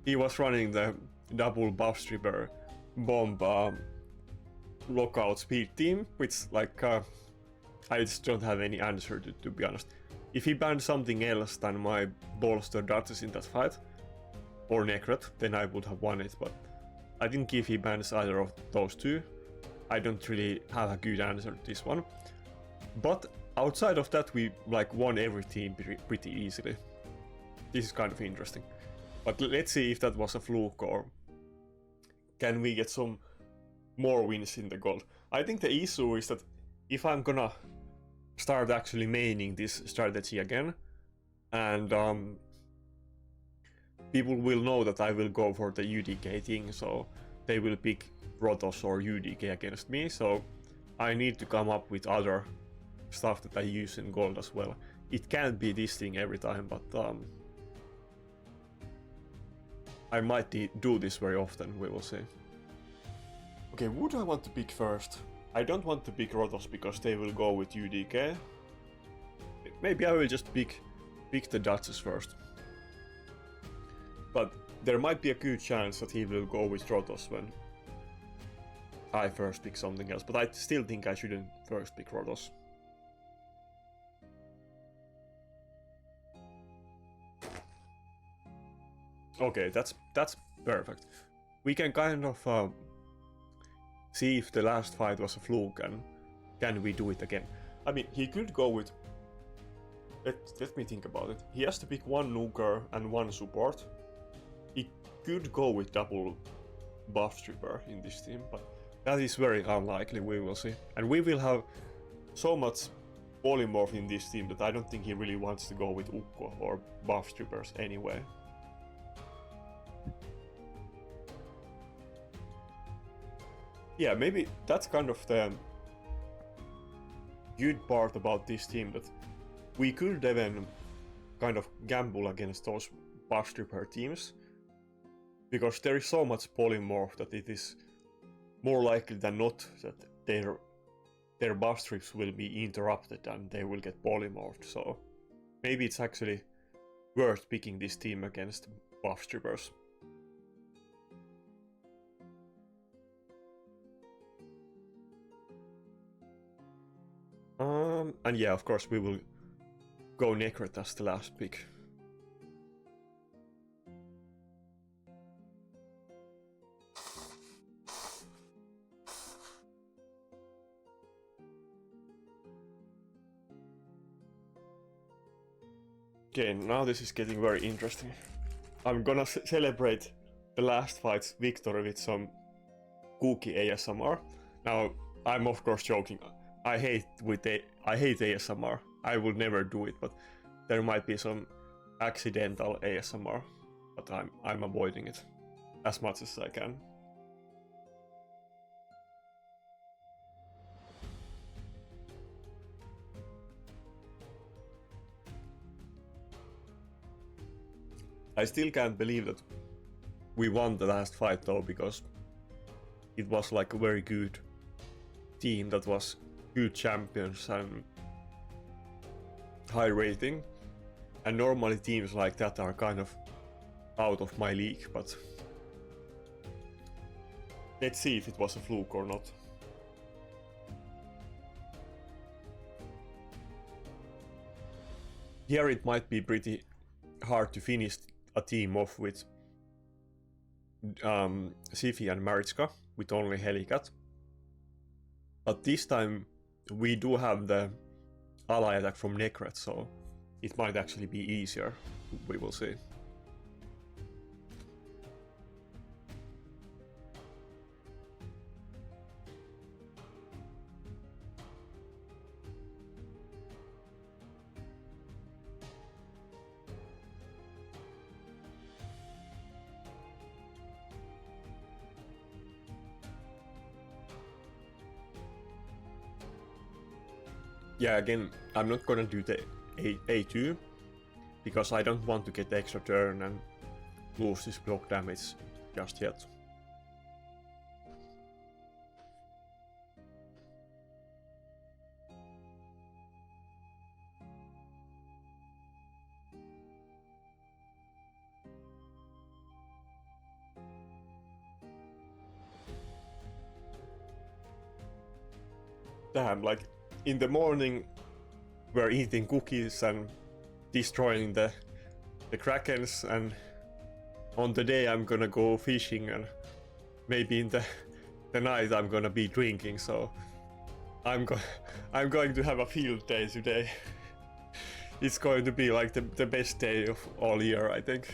he was running the double buff stripper bomb lockout speed team, which like I just don't have any answer to be honest. If he banned something else than my bolster Duchess in that fight, or Nekhret, then I would have won it, but I think if he bans either of those two, I don't really have a good answer to this one. But outside of that, we like won every team pretty easily. This is kind of interesting. But let's see if that was a fluke or can we get some more wins in the gold. I think the issue is that if I'm gonna start actually maining this strategy again, and people will know that I will go for the UDK thing, so they will pick Rotos or UDK against me, so I need to come up with other stuff that I use in gold as well. It can't be this thing every time, but I might do this very often, we will see. Okay, who do I want to pick first? I don't want to pick Rotos because they will go with UDK. Maybe I will just pick the Duchess first. But there might be a good chance that he will go with Rotos when I first pick something else, but I still think I shouldn't first pick Rotos. Okay, that's perfect. We can kind of see if the last fight was a fluke and can we do it again. I mean, he could go with... Let me think about it. He has to pick one nuker and one support. He could go with double buff stripper in this team, but that is very unlikely, we will see. And we will have so much polymorph in this team that I don't think he really wants to go with Ukko or buff strippers anyway. Yeah, maybe that's kind of the good part about this team, that we could even kind of gamble against those buff stripper teams, because there is so much polymorph that it is more likely than not that their buff strips will be interrupted and they will get polymorphed, so maybe it's actually worth picking this team against buff strippers. And yeah, of course we will go Nekhret as the last pick. Okay, now this is getting very interesting. I'm gonna celebrate the last fight's victory with some kooky ASMR. Now, I'm of course joking. I hate ASMR. I would never do it, but there might be some accidental ASMR, but I'm avoiding it as much as I can. I still can't believe that we won the last fight though, because it was like a very good team that was good champions and high rating, and normally teams like that are kind of out of my league, but let's see if it was a fluke or not. Here it might be pretty hard to finish a team off with Siphi and Marichka with only Helicath, but this time we do have the ally attack from Nekhret, so it might actually be easier. We will see. Yeah, again, I'm not gonna do the A2. because I don't want to get extra turn and lose this block damage just yet. Damn, like in the morning we're eating cookies and destroying the Krakens, and on the day I'm gonna go fishing, and maybe in the night I'm gonna be drinking, so I'm going to have a field day today. It's going to be like the best day of all year, I think.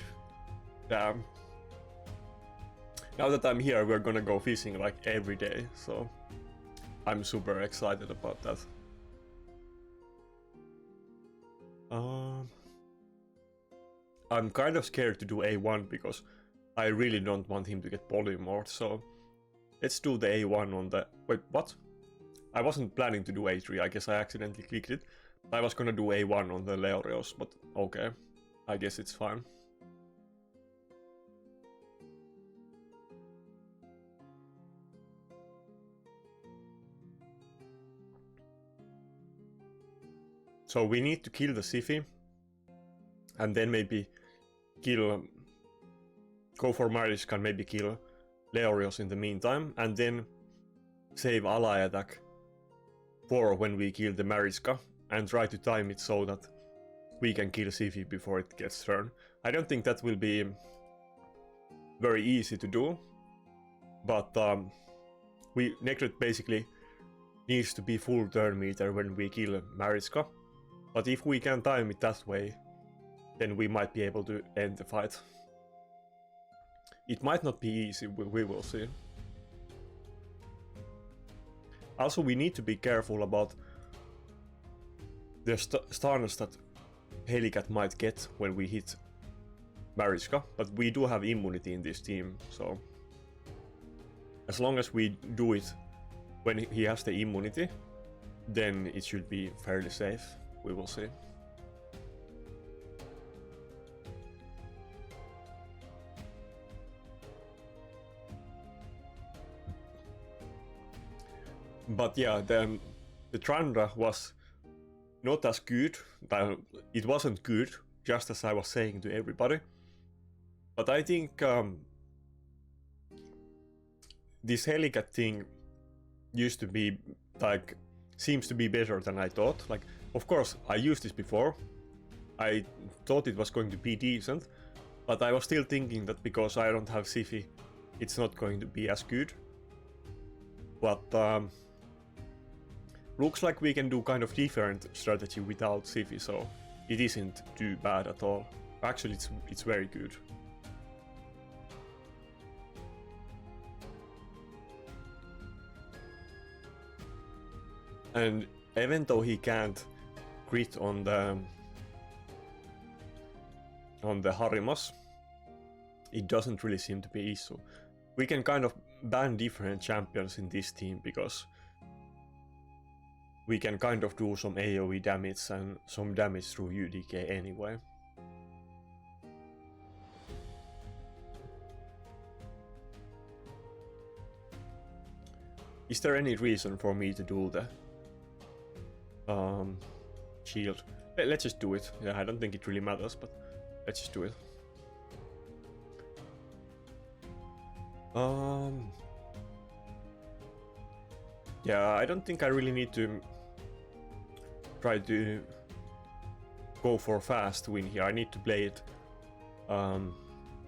Damn. Now that I'm here, we're gonna go fishing like every day, so I'm super excited about that. I'm kind of scared to do A1 because I really don't want him to get polymorphed, so let's do the A1 on the... Wait, what? I wasn't planning to do A3, I guess I accidentally clicked it. I was gonna do A1 on the Leorios, but okay, I guess it's fine. So we need to kill the Siphi, and then maybe go for Mariska and maybe kill Leorios in the meantime, and then save ally attack for when we kill the Mariska, and try to time it so that we can kill Siphi before it gets turned. I don't think that will be very easy to do, but Nekhret basically needs to be full turn meter when we kill Mariska. But if we can time it that way, then we might be able to end the fight. It might not be easy, we will see. Also, we need to be careful about the starness that Helicath might get when we hit Mariska, but we do have immunity in this team, so as long as we do it when he has the immunity, then it should be fairly safe. We will see. But yeah, the Trandra was not as good. It wasn't good, just as I was saying to everybody. But I think this Helicath thing used to be like, seems to be better than I thought. Like, of course, I used this before. I thought it was going to be decent, but I was still thinking that because I don't have Siphi, it's not going to be as good. But looks like we can do kind of different strategy without Siphi, so it isn't too bad at all. Actually, it's very good. And even though he can't crit on the Harimos, it doesn't really seem to be an issue. We can kind of ban different champions in this team because we can kind of do some AoE damage and some damage through UDK anyway. Is there any reason for me to do the shield? Let's just do it. Yeah, I don't think it really matters, but let's just do it. Yeah, I don't think I really need to try to go for fast win here. I need to play it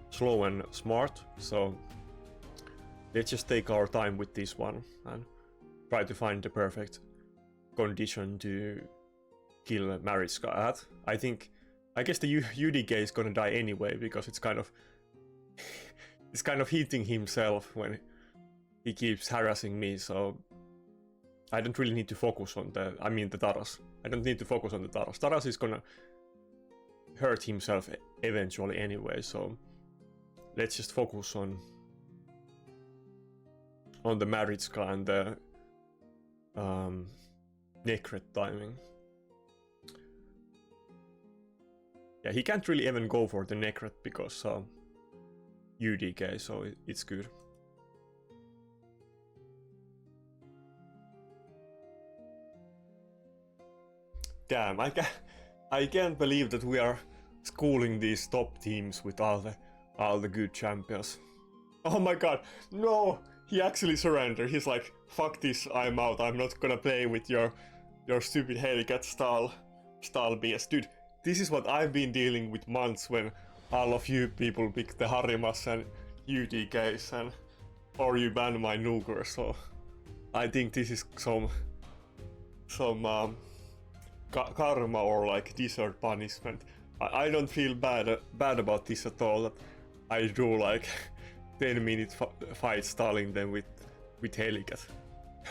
slow and smart, so let's just take our time with this one and try to find the perfect condition to kill Mariska at. I guess the UDK is gonna die anyway because it's kind of it's kind of hitting himself when he keeps harassing me, so I don't really need to focus on the Taras. I don't need to focus on the Taras. Taras is gonna hurt himself eventually anyway, so let's just focus on the Mariska and the Nekhret timing. Yeah, he can't really even go for the Nekhret because UDK, so it's good. Damn, I can't believe that we are schooling these top teams with all the good champions. Oh my god, no! He actually surrendered. He's like, fuck this, I'm out. I'm not gonna play with your stupid Helicath style BS. Dude, this is what I've been dealing with months when all of you people pick the Harimas and UDKs and or you ban my nuker, so I think this is some karma or like deserved punishment. I don't feel bad about this at all. That I do like 10-minute fight stalling them with Helicath.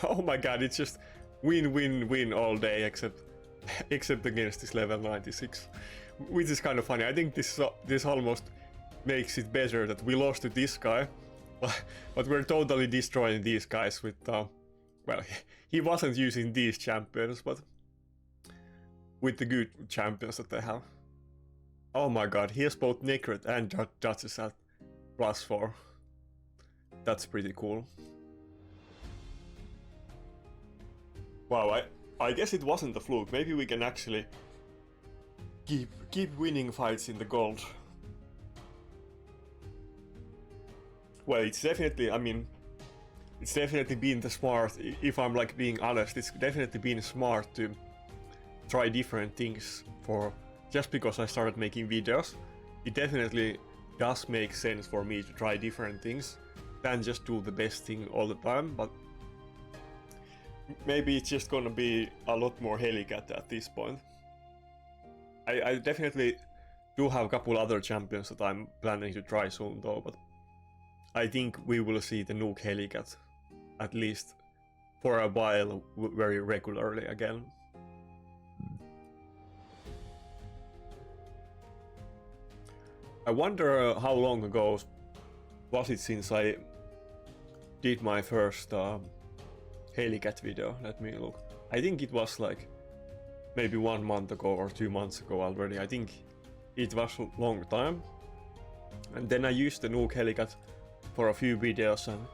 Oh my god, it's just win all day except against this level 96, which is kind of funny. I think this almost makes it better that we lost to this guy, but we're totally destroying these guys with well, he wasn't using these champions, but with the good champions that they have. Oh my god, he has both Nekhret and Judges at +4. That's pretty cool. Wow, I guess it wasn't a fluke. Maybe we can actually keep winning fights in the gold. Well, it's definitely, I mean, it's definitely been the smart, if I'm like being honest, it's definitely been smart to try different things for, just because I started making videos. It definitely does make sense for me to try different things than just do the best thing all the time, but maybe it's just gonna be a lot more Helicath at this point. I definitely do have a couple other champions that I'm planning to try soon though, but I think we will see the nuke Helicath at least for a while very regularly again. I wonder how long ago was it since I did my first Helicath video. Let me look. I think it was like maybe 1 month ago or 2 months ago already. I think it was a long time. And then I used the nuke Helicath for a few videos, and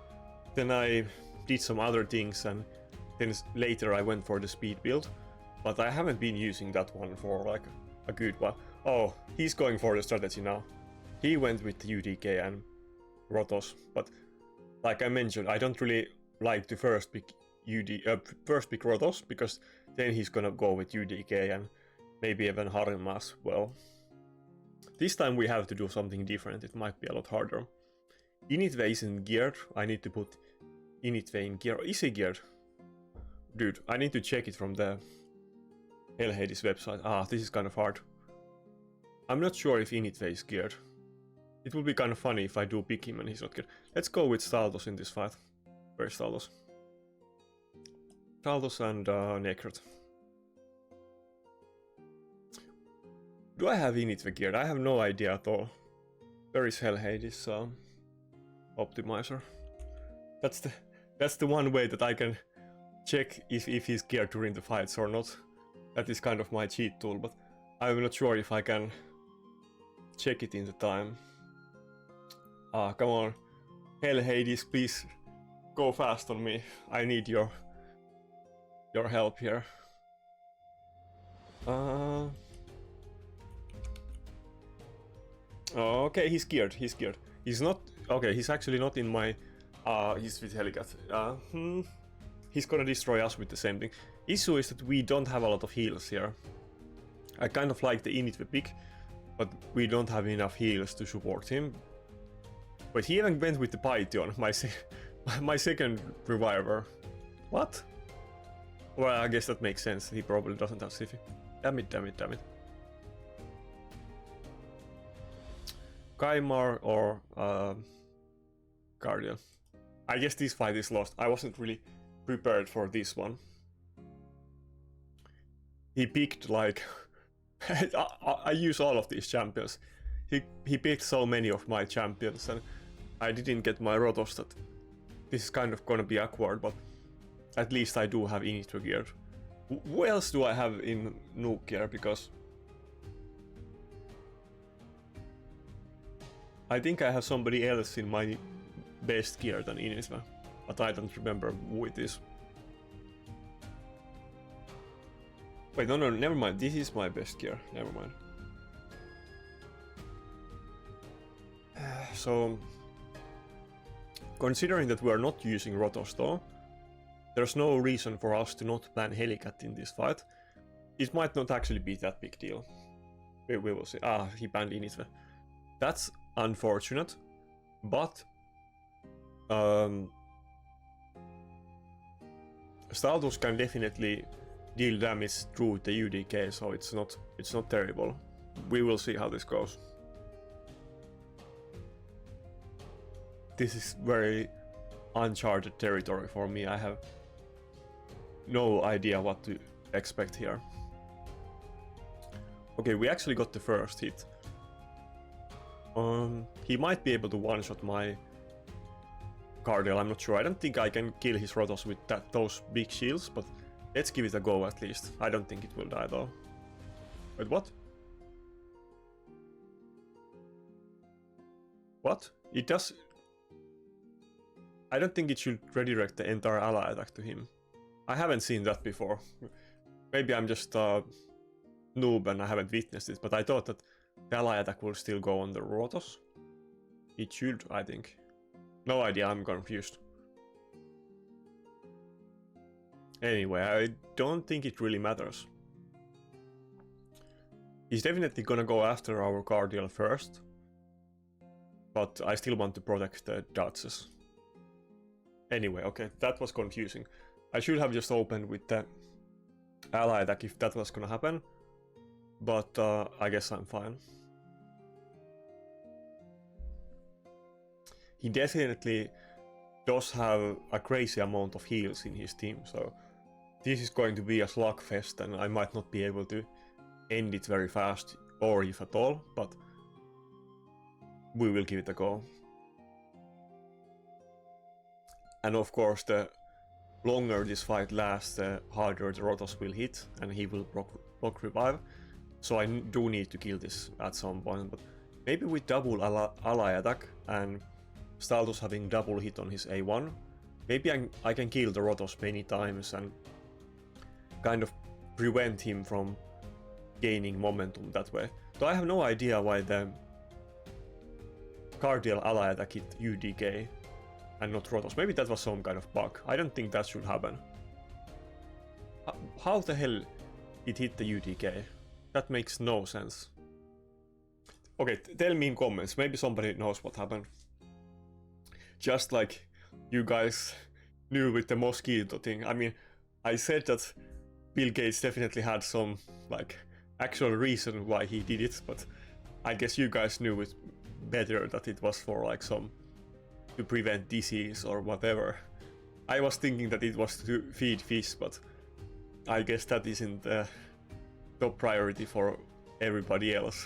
then I did some other things, and then later I went for the speed build. But I haven't been using that one for like a good while. Oh, he's going for the strategy now. He went with UDK and Rotos, but like I mentioned, I don't really like to first pick Rotos, because then he's gonna go with UDK and maybe even Harima as well. This time we have to do something different. It might be a lot harder. Initve isn't geared. I need to put Initve in gear. Is he geared? Dude, I need to check it from the Hellhades website. Ah, this is kind of hard. I'm not sure if Initve is geared. It would be kind of funny if I do pick him and he's not geared. Let's go with Staldos in this fight. Where's Staldos? Staldos and Nekhret. Do I have Initve geared? I have no idea at all. Where is Hellhades optimizer? That's the one way that I can check if he's geared during the fights or not. That is kind of my cheat tool, but I'm not sure if I can check it in the time. Ah, come on. Hellhades, please go fast on me. I need your help here. Okay, he's geared. He's not... Okay, he's actually not in my... he's with Helicath. He's gonna destroy us with the same thing. Issue is that we don't have a lot of heals here. I kind of like the Initve pick, but we don't have enough heals to support him. But he even went with the Python, my second reviver. What? Well, I guess that makes sense. He probably doesn't have Siphi. Damn it. Kaimar or Guardian. I guess this fight is lost. I wasn't really prepared for this one. He picked like... I use all of these champions. He picked so many of my champions and I didn't get my Rotos. That this is kind of gonna be awkward, but at least I do have Initve geared. Who else do I have in nuke gear? Because I think I have somebody else in my best gear than Innisva, but I don't remember who it is. Wait, no, never mind. This is my best gear. Never mind. So, considering that we are not using Rotos though, there's no reason for us to not ban Helicath in this fight. It might not actually be that big deal. We will see. Ah, he banned Innisva. That's unfortunate, but Staldus can definitely deal damage through the UDK, so it's not terrible. We will see how this goes. This is very uncharted territory for me. I have no idea what to expect here. Okay, we actually got the first hit. He might be able to one-shot my Cardiel, I'm not sure. I don't think I can kill his Rotos with those big shields, but let's give it a go at least. I don't think it will die though. Wait, what? What? It does... I don't think it should redirect the entire ally attack to him. I haven't seen that before. Maybe I'm just noob and I haven't witnessed it, but I thought that the ally attack will still go on the Rotos. It should, I think. No idea, I'm confused. Anyway, I don't think it really matters. He's definitely gonna go after our Cardiel first, but I still want to protect the Duchess. Anyway, okay, that was confusing. I should have just opened with the ally attack if that was gonna happen, but I guess I'm fine. He definitely does have a crazy amount of heals in his team, so this is going to be a slugfest and I might not be able to end it very fast, or if at all, but we will give it a go. And of course, the longer this fight lasts, the harder the Rotos will hit, and he will block revive. So I do need to kill this at some point, but maybe with double ally attack and Staldus having double hit on his A1, maybe I can kill the Rotos many times and kind of prevent him from gaining momentum that way. So I have no idea why the Cardiel ally attack hit UDK and not Rotos. Maybe that was some kind of bug. I don't think that should happen. How the hell it hit the UDK? That makes no sense. Okay, tell me in comments. Maybe somebody knows what happened. Just like you guys knew with the mosquito thing. I mean, I said that Bill Gates definitely had some like actual reason why he did it, but I guess you guys knew it better, that it was for like some to prevent disease or whatever. I was thinking that it was to feed fish, but I guess that isn't the top priority for everybody else.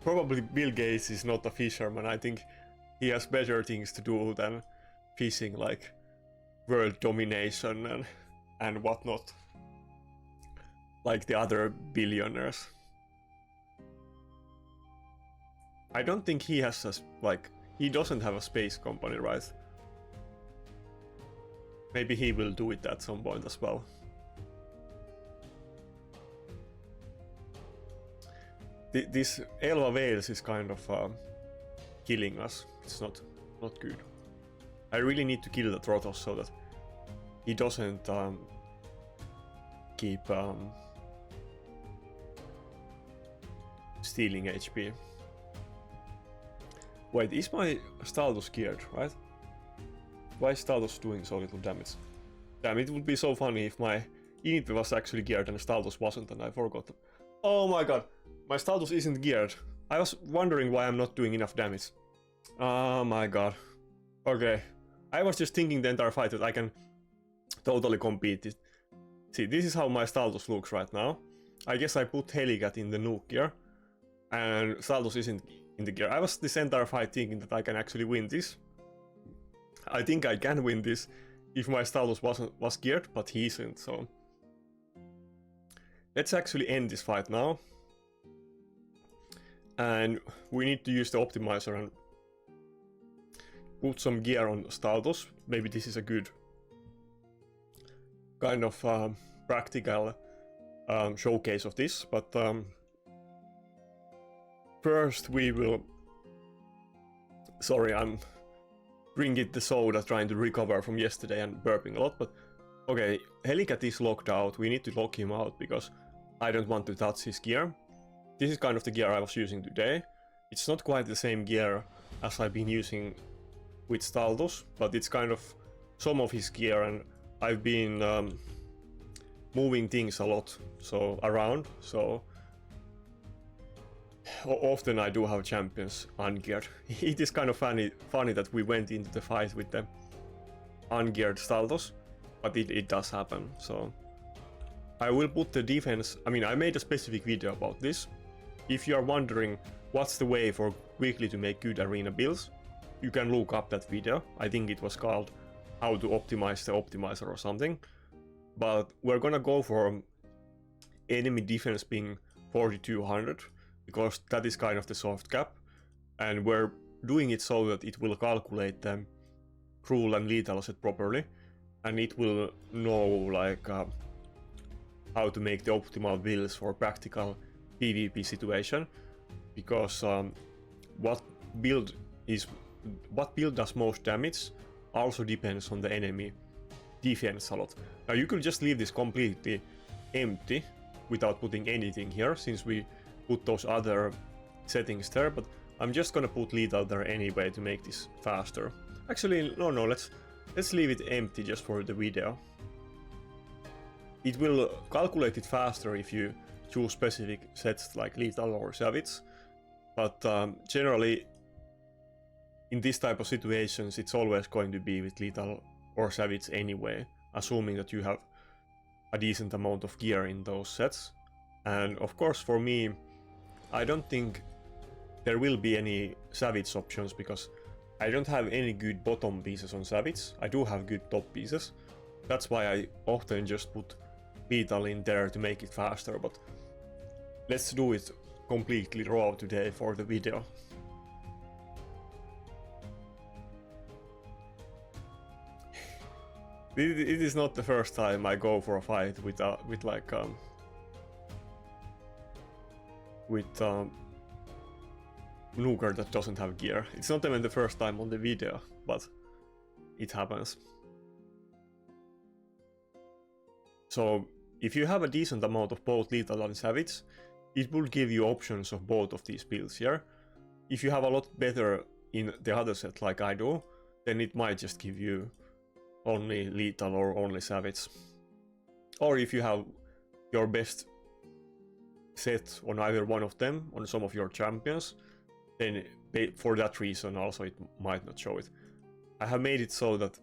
Probably Bill Gates is not a fisherman. I think he has better things to do than fishing, like world domination and whatnot, like the other billionaires. I don't think he has he doesn't have a space company, right? Maybe he will do it at some point as well. This Elva Wales is kind of killing us. It's not good. I really need to kill the Rotos so that he doesn't keep stealing HP. Wait, is my Staldus geared, right? Why is Staldus doing so little damage? Damn, it would be so funny if my Init was actually geared and Staldus wasn't, and I forgot. Oh my god, my Staldus isn't geared. I was wondering why I'm not doing enough damage. Oh my god. Okay. I was just thinking the entire fight that I can totally compete it. See, this is how my Staldus looks right now. I guess I put Helicath in the nuke gear. and Staldos isn't in the gear. I was this entire fight thinking that I can actually win this. I think I can win this if my Staldos was geared, but he isn't, so... Let's actually end this fight now. And we need to use the optimizer and put some gear on Staldos. Maybe this is a good kind of practical showcase of this, but first we will... Sorry, I'm drinking the soda, trying to recover from yesterday and burping a lot, but okay, Helicath is locked out. We need to lock him out because I don't want to touch his gear. This is kind of the gear I was using today. It's not quite the same gear as I've been using with Staldos, but it's kind of some of his gear, and I've been moving things a lot around, so often I do have champions ungeared. It is kind of funny that we went into the fight with the ungeared Staldos, but it does happen, so I will put the defense... I mean, I made a specific video about this. If you are wondering what's the way for quickly to make good arena builds, you can look up that video. I think it was called How to Optimize the Optimizer or something. But we're gonna go for enemy defense being 4200, because that is kind of the soft cap. And we're doing it so that it will calculate the cruel and lethal set properly. And it will know like how to make the optimal builds for practical PvP situation, because what build does most damage also depends on the enemy defense a lot. Now you could just leave this completely empty without putting anything here, since we put those other settings there, but I'm just gonna put lethal there anyway to make this faster. Actually, no, let's leave it empty just for the video. It will calculate it faster if you choose specific sets like lethal or savage, but generally in this type of situations it's always going to be with lethal or savage anyway, assuming that you have a decent amount of gear in those sets. And of course for me, I don't think there will be any savage options because I don't have any good bottom pieces on savage. I do have good top pieces. That's why I often just put lethal in there to make it faster, but let's do it completely raw today for the video. It is not the first time I go for a fight with Nuker that doesn't have gear. It's not even the first time on the video, but it happens. So if you have a decent amount of both lethal and savage, it will give you options of both of these builds here. If you have a lot better in the other set like I do, then it might just give you only lethal or only savage. Or if you have your best set on either one of them, on some of your champions, then for that reason also it might not show it. I have made it so that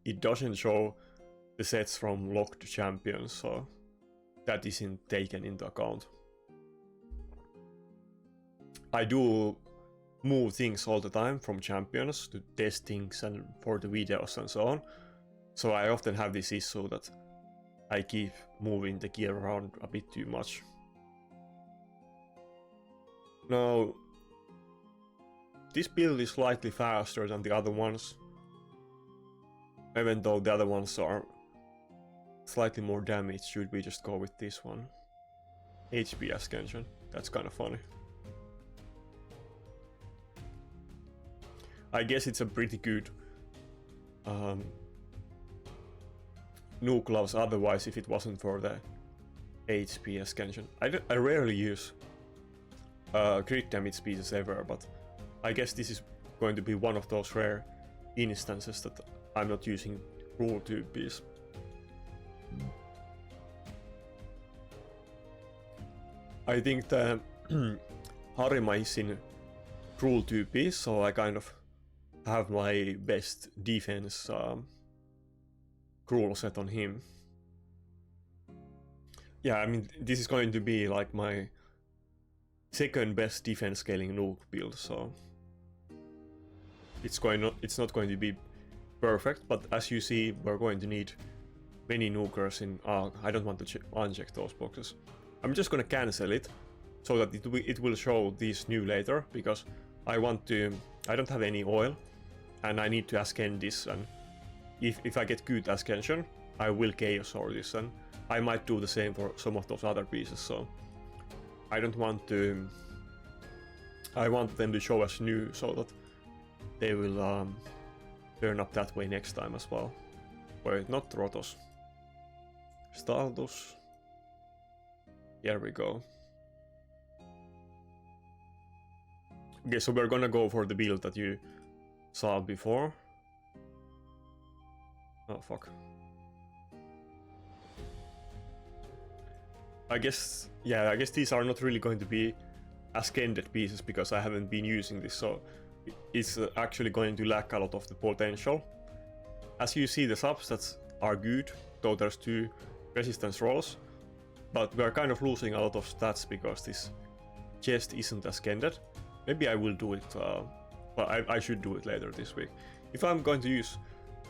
it doesn't show the sets from locked champions, so that isn't taken into account. I do move things all the time from champions to test things and for the videos and so on, so I often have this issue that I keep moving the gear around a bit too much. Now, this build is slightly faster than the other ones, even though the other ones are slightly more damage. Should we just go with this one? HP Ascension, that's kind of funny. I guess it's a pretty good nuke gloves otherwise if it wasn't for the HP Ascension. I rarely use crit damage pieces ever, but I guess this is going to be one of those rare instances that I'm not using rule 2 piece. I think the Harima is in rule 2 piece, so I kind of have my best defense cruel set on him. Yeah, I mean, this is going to be like my second best defense scaling nuke build, so it's not going to be perfect, but as you see, we're going to need many nukers in... I don't want to uncheck those boxes. I'm just gonna cancel it, so that it will show these new later, because I don't have any oil, and I need to ascend this, and if I get good ascension, I will chaos or this, and I might do the same for some of those other pieces, so I don't want to... I want them to show as new, so that they will turn up that way next time as well. Wait, not Rotos. Status. Here we go. Okay, so we're gonna go for the build that you saw before. Oh fuck. I guess these are not really going to be ascended pieces because I haven't been using this, so it's actually going to lack a lot of the potential. As you see, the substats are good, though there's 2 resistance rolls, but we're kind of losing a lot of stats because this chest isn't ascended. Maybe I will do it, but I should do it later this week. If I'm going to use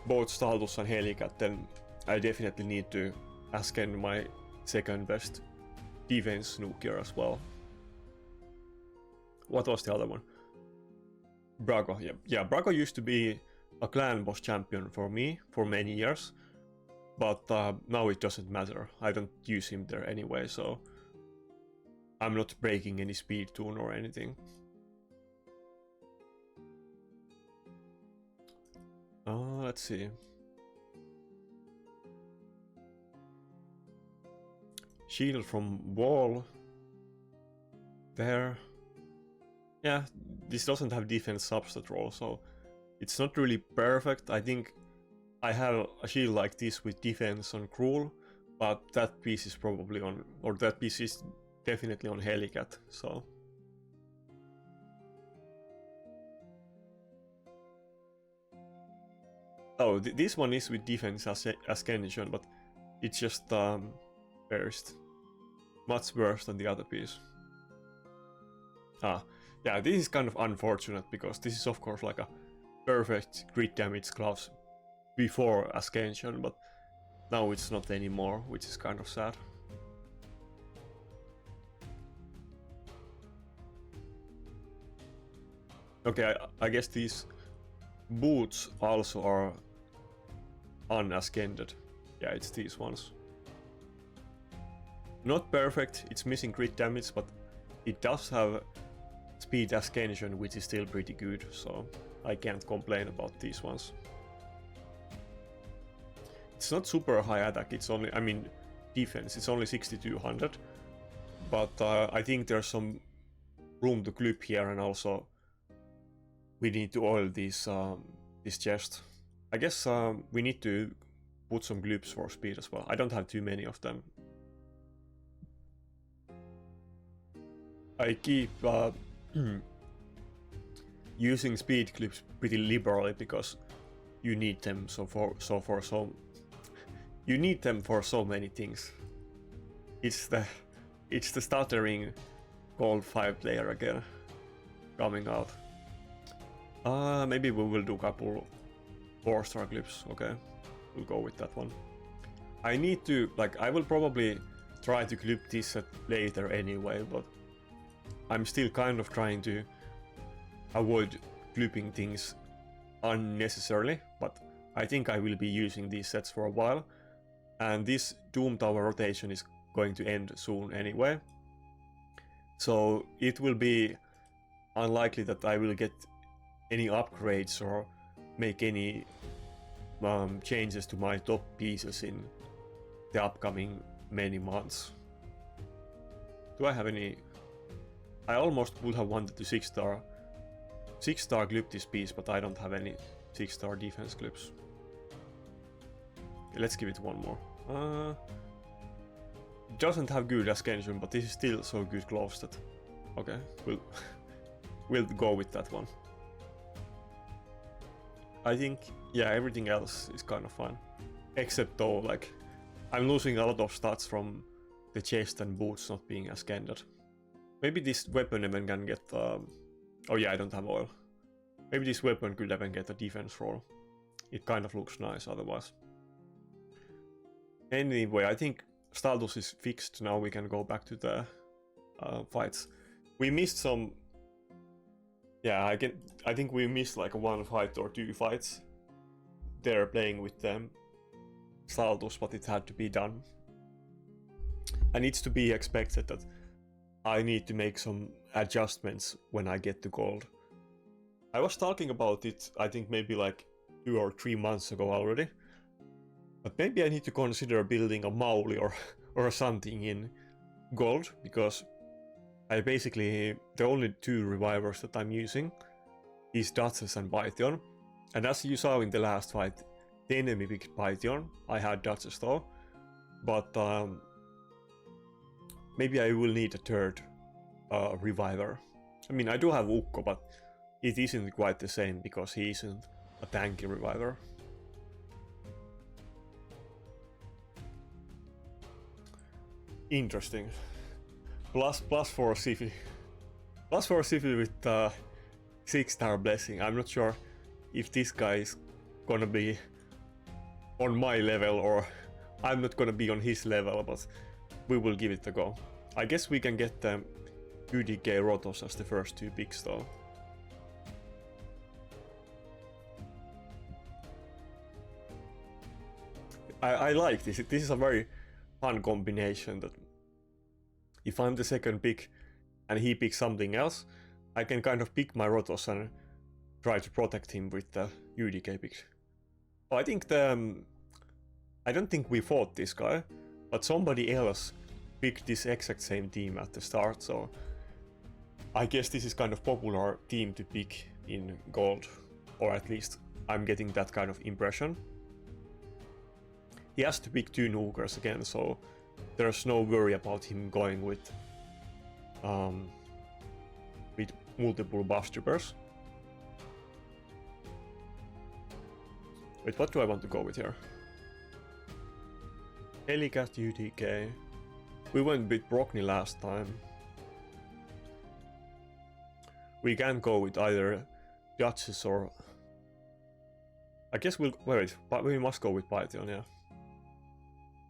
both Status and Helicath, then I definitely need to ascend my second best defense nuke here as well. What was the other one? Brago, yeah, Brago used to be a clan boss champion for me for many years, but now it doesn't matter. I don't use him there anyway, so I'm not breaking any speed tune or anything. Let's see. Shield from wall. There. Yeah, this doesn't have defense substat roll, so it's not really perfect. I think I have a shield like this with defense on Cruel, but that piece is probably on, or that piece is definitely on Helicath, so. Oh, this one is with defense ascension, but it's just first. Much worse than the other piece. Yeah, this is kind of unfortunate because this is of course like a perfect crit damage class before ascension, but now it's not anymore, which is kind of sad. Okay, I guess these boots also are unascended. Yeah, it's these ones. Not perfect, it's missing crit damage, but it does have speed ascension, which is still pretty good, so I can't complain about these ones. It's not super high attack, it's only, I mean, defense, it's only 6200, but I think there's some room to clip here, and also we need to oil this chest. I guess we need to put some clips for speed as well. I don't have too many of them. I keep using speed clips pretty liberally because you need them you need them for so many things. It's the stuttering Gold 5 player again coming out. Maybe we will do a couple 4-star clips. Okay, we'll go with that one. I need to, like, I will probably try to clip this set later anyway, but I'm still kind of trying to avoid clipping things unnecessarily, but I think I will be using these sets for a while, and this Doom Tower rotation is going to end soon anyway, so it will be unlikely that I will get any upgrades or make any changes to my top pieces in the upcoming many months. Do I have any? I almost would have wanted to 6-star clip this piece, but I don't have any 6-star defense clips. Okay, let's give it one more. It doesn't have good ascension, but this is still so good gloves that, okay, we'll go with that one. I think, yeah, everything else is kind of fine, except though, like, I'm losing a lot of stats from the chest and boots not being ascended. Maybe this weapon even can get... oh yeah, I don't have oil. Maybe this weapon could even get a defense roll. It kind of looks nice otherwise. Anyway, I think status is fixed. Now we can go back to the fights. We missed some... Yeah, I think we missed like 1 fight or 2 fights. They're playing with them. Status, but it had to be done. And it's to be expected that I need to make some adjustments when I get to gold. I was talking about it, I think maybe like 2 or 3 months ago already. But maybe I need to consider building a Mauli or something in gold, because I basically, the only 2 revivers that I'm using is Duchess and Python. And as you saw in the last fight, the enemy picked Python. I had Duchess though. But maybe I will need a 3rd reviver. I mean, I do have Ukko, but it isn't quite the same because he isn't a tanky reviver. Interesting. Plus 4 Sifi. Plus 4 Sifi with 6-star blessing. I'm not sure if this guy is gonna be on my level or I'm not gonna be on his level, but we will give it a go. I guess we can get the UDK Rotos as the first 2 picks though. I like this. This is a very fun combination that if I'm the second pick and he picks something else, I can kind of pick my Rotos and try to protect him with the UDK pick. So I think I don't think we fought this guy, but somebody else picked this exact same team at the start, so I guess this is kind of popular team to pick in gold, or at least I'm getting that kind of impression. He has to pick 2 nukers again, so there's no worry about him going with multiple buff troopers. Wait, what do I want to go with here? Helicath UDK. We went with Brockney last time. We can go with either Duchess or... I guess we'll... Wait, but we must go with Python, yeah.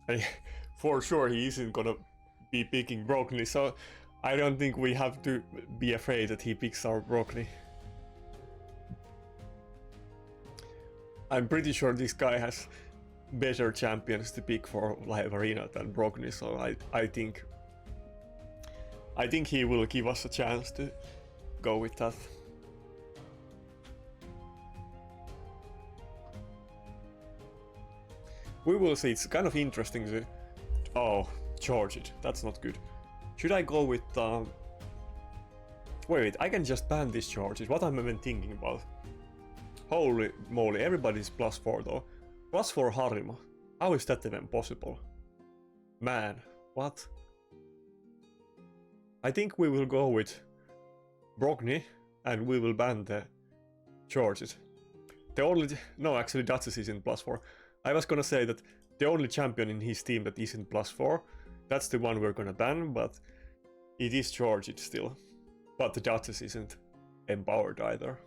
And for sure he isn't gonna be picking Brockney, so I don't think we have to be afraid that he picks our Brockney. I'm pretty sure this guy has better champions to pick for live arena than Brockney, so I think he will give us a chance to go with that. We will see. It's kind of interesting to... Oh, charge it. That's not good. Should I go with... Wait, I can just ban this charge. What I'm even thinking about. Holy moly, everybody's plus 4 though. Plus 4 Harima. How is that even possible? Man, what? I think we will go with Brockney and we will ban the charges. The only... No, actually Duchess isn't plus 4. I was gonna say that the only champion in his team that isn't plus 4, that's the one we're gonna ban, but it is charged still. But the Duchess isn't empowered either.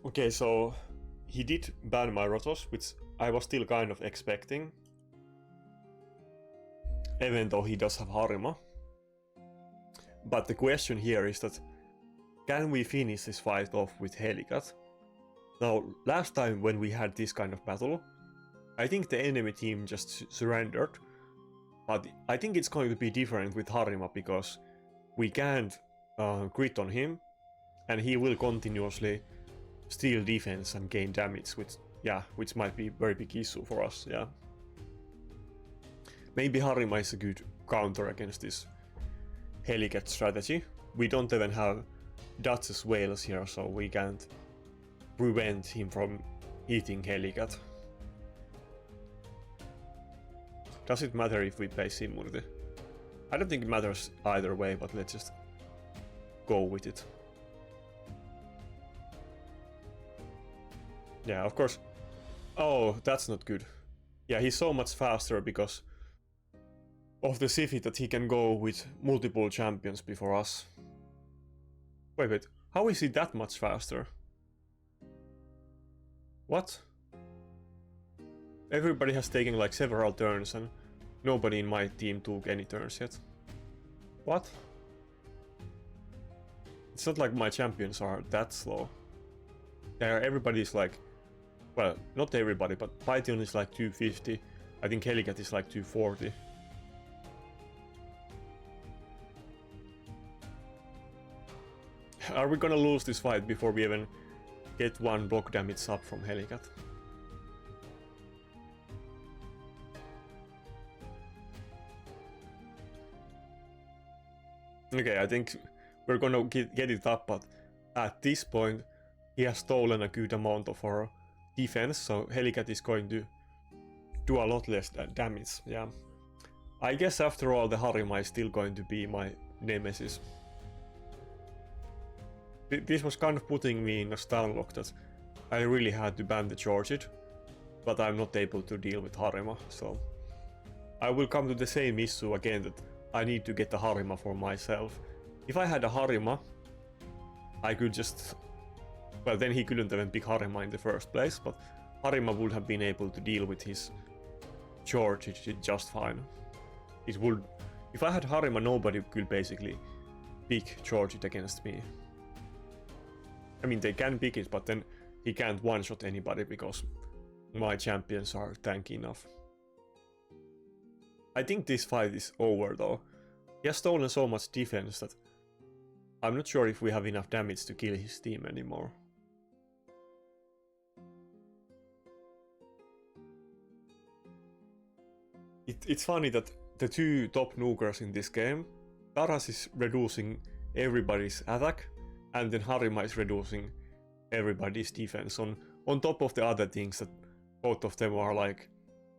Okay, so he did ban my Rotos, which I was still kind of expecting. Even though he does have Harima. But the question here is that, can we finish this fight off with Helicath? Now, last time when we had this kind of battle, I think the enemy team just surrendered. But I think it's going to be different with Harima, because we can't crit on him, and he will continuously steal defense and gain damage, which might be a very big issue for us, yeah. Maybe Harima is a good counter against this Helicath strategy. We don't even have Duchess Whales here, so we can't prevent him from eating Helicath. Does it matter if we play Simmunity? I don't think it matters either way, but let's just go with it. Yeah, of course. Oh, that's not good. Yeah, he's so much faster because of the Siphi that he can go with multiple champions before us. Wait, how is he that much faster? What? Everybody has taken like several turns and nobody in my team took any turns yet. What? It's not like my champions are that slow. Yeah, everybody's like, well, not everybody, but Python is like 250. I think Helicath is like 240. Are we gonna lose this fight before we even get one block damage up from Helicath? Okay, I think we're gonna get it up, but at this point he has stolen a good amount of our defense, so Helicath is going to do a lot less damage. Yeah, I guess after all the Harima is still going to be my nemesis. This was kind of putting me in a stun lock that I really had to ban the Georgid, but I'm not able to deal with Harima, so I will come to the same issue again, that I need to get a Harima for myself. If I had a Harima, I could just... Well, then he couldn't even pick Harima in the first place, but Harima would have been able to deal with his Georgid just fine. It would... If I had Harima, nobody could basically pick Georgid against me. I mean, they can pick it, but then he can't one-shot anybody because my champions are tanky enough. I think this fight is over though. He has stolen so much defense that I'm not sure if we have enough damage to kill his team anymore. It's funny that the two top nukers in this game, Taras is reducing everybody's attack, and then Harima is reducing everybody's defense on top of the other things that both of them are like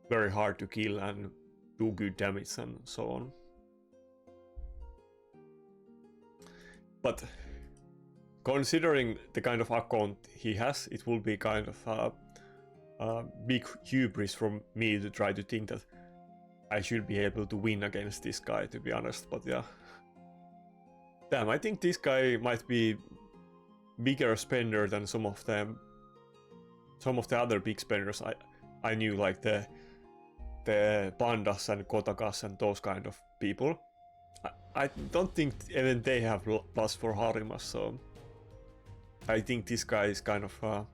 very hard to kill and do good damage and so on. But considering the kind of account he has, it will be kind of a big hubris from me to try to think that I should be able to win against this guy, to be honest, but yeah. Damn, I think this guy might be bigger spender than some of the other big spenders I knew, like the Pandas and Kotakas and those kind of people. I don't think even they have plus for Harima, so I think this guy is kind of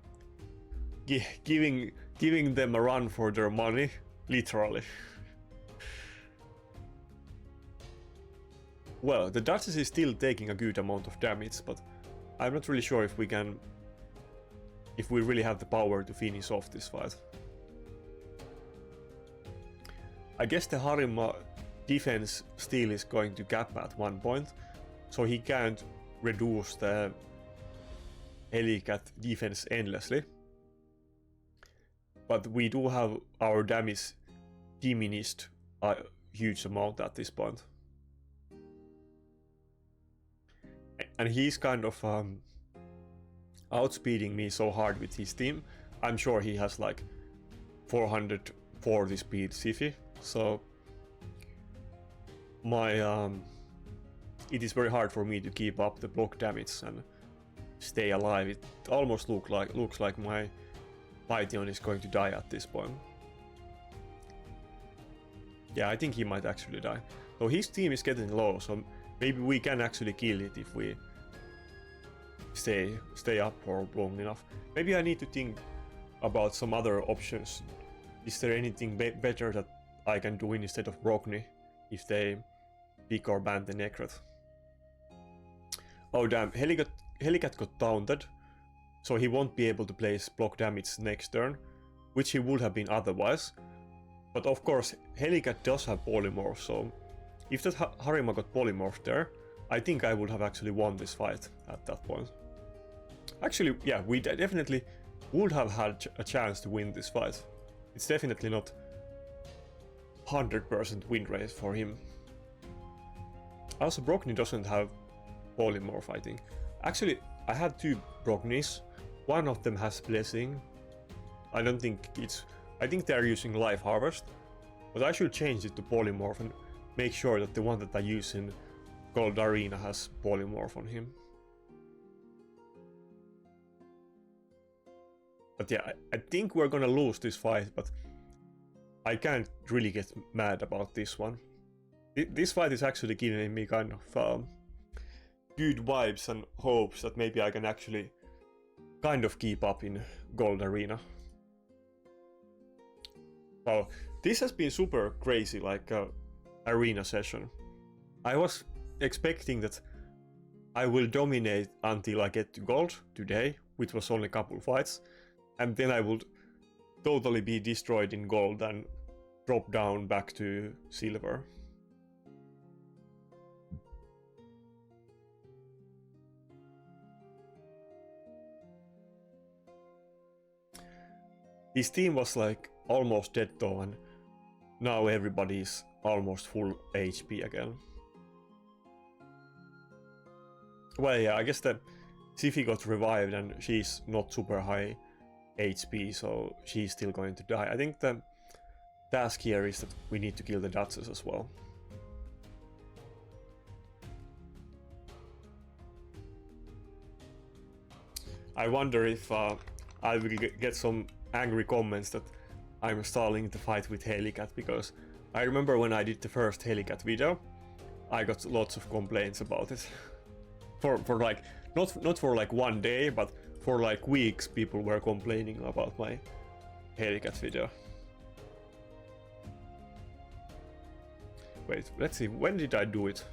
giving them a run for their money, literally. Well, the Duchess is still taking a good amount of damage, but I'm not really sure if we really have the power to finish off this fight. I guess the Harima defense still is going to gap at one point, so he can't reduce the Helicath defense endlessly. But we do have our damage diminished a huge amount at this point. And he's kind of outspeeding me so hard with his team. I'm sure he has like 440 speed Siphi, so it is very hard for me to keep up the block damage and stay alive. It almost looks like my Python is going to die at this point. Yeah, I think he might actually die. So his team is getting low, so maybe we can actually kill it if we stay up for long enough. Maybe I need to think about some other options. Is there anything better that I can do instead of Brogni if they pick or ban the Nekhret? Oh damn, Helicath got taunted, so he won't be able to place block damage next turn, which he would have been otherwise. But of course, Helicath does have polymorph, so if that Harima got polymorphed there, I think I would have actually won this fight at that point. Actually, yeah, we definitely would have had a chance to win this fight. It's definitely not 100% win rate for him. Also, Brogni doesn't have polymorph, I think. Actually, I had 2 Brognis. One of them has Blessing. I don't think it's... I think they're using Life Harvest. But I should change it to polymorph and make sure that the one that I use in Gold Arena has polymorph on him. But yeah, I think we're gonna lose this fight, but I can't really get mad about this one. This fight is actually giving me kind of good vibes and hopes that maybe I can actually kind of keep up in Gold Arena. So this has been super crazy, like arena session. I was expecting that I will dominate until I get to gold today, which was only a couple fights, and then I would totally be destroyed in gold and drop down back to silver. His team was like almost dead though, and now everybody's almost full HP again. Well, yeah, I guess the Siphi got revived and she's not super high HP, so she's still going to die. I think the task here is that we need to kill the Duchess as well. I wonder if I will get some angry comments that I'm stalling the fight with Helicath, because I remember when I did the first Helicath video, I got lots of complaints about it. for like, not for like one day, but for like weeks people were complaining about my Helicath video. Wait, let's see, when did I do it?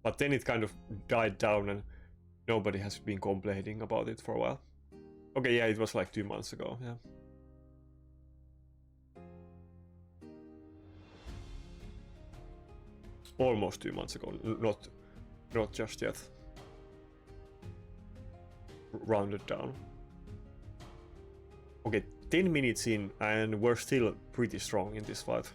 But then it kind of died down and nobody has been complaining about it for a while. Okay, yeah, it was like 2 months ago, yeah. Almost 2 months ago, not just yet. Rounded down. Okay, 10 minutes in and we're still pretty strong in this fight.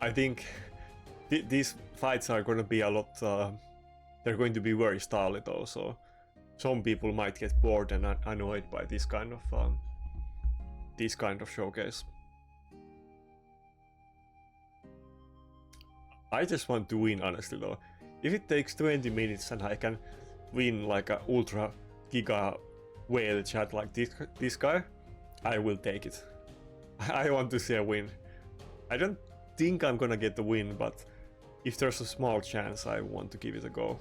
I think these fights are going to be a lot, they're going to be very styley though, so some people might get bored and annoyed by this kind of showcase. I just want to win, honestly though. If it takes 20 minutes and I can win like a ultra giga whale chat like this guy, I will take it. I want to see a win. I don't think I'm gonna get the win, but if there's a small chance, I want to give it a go.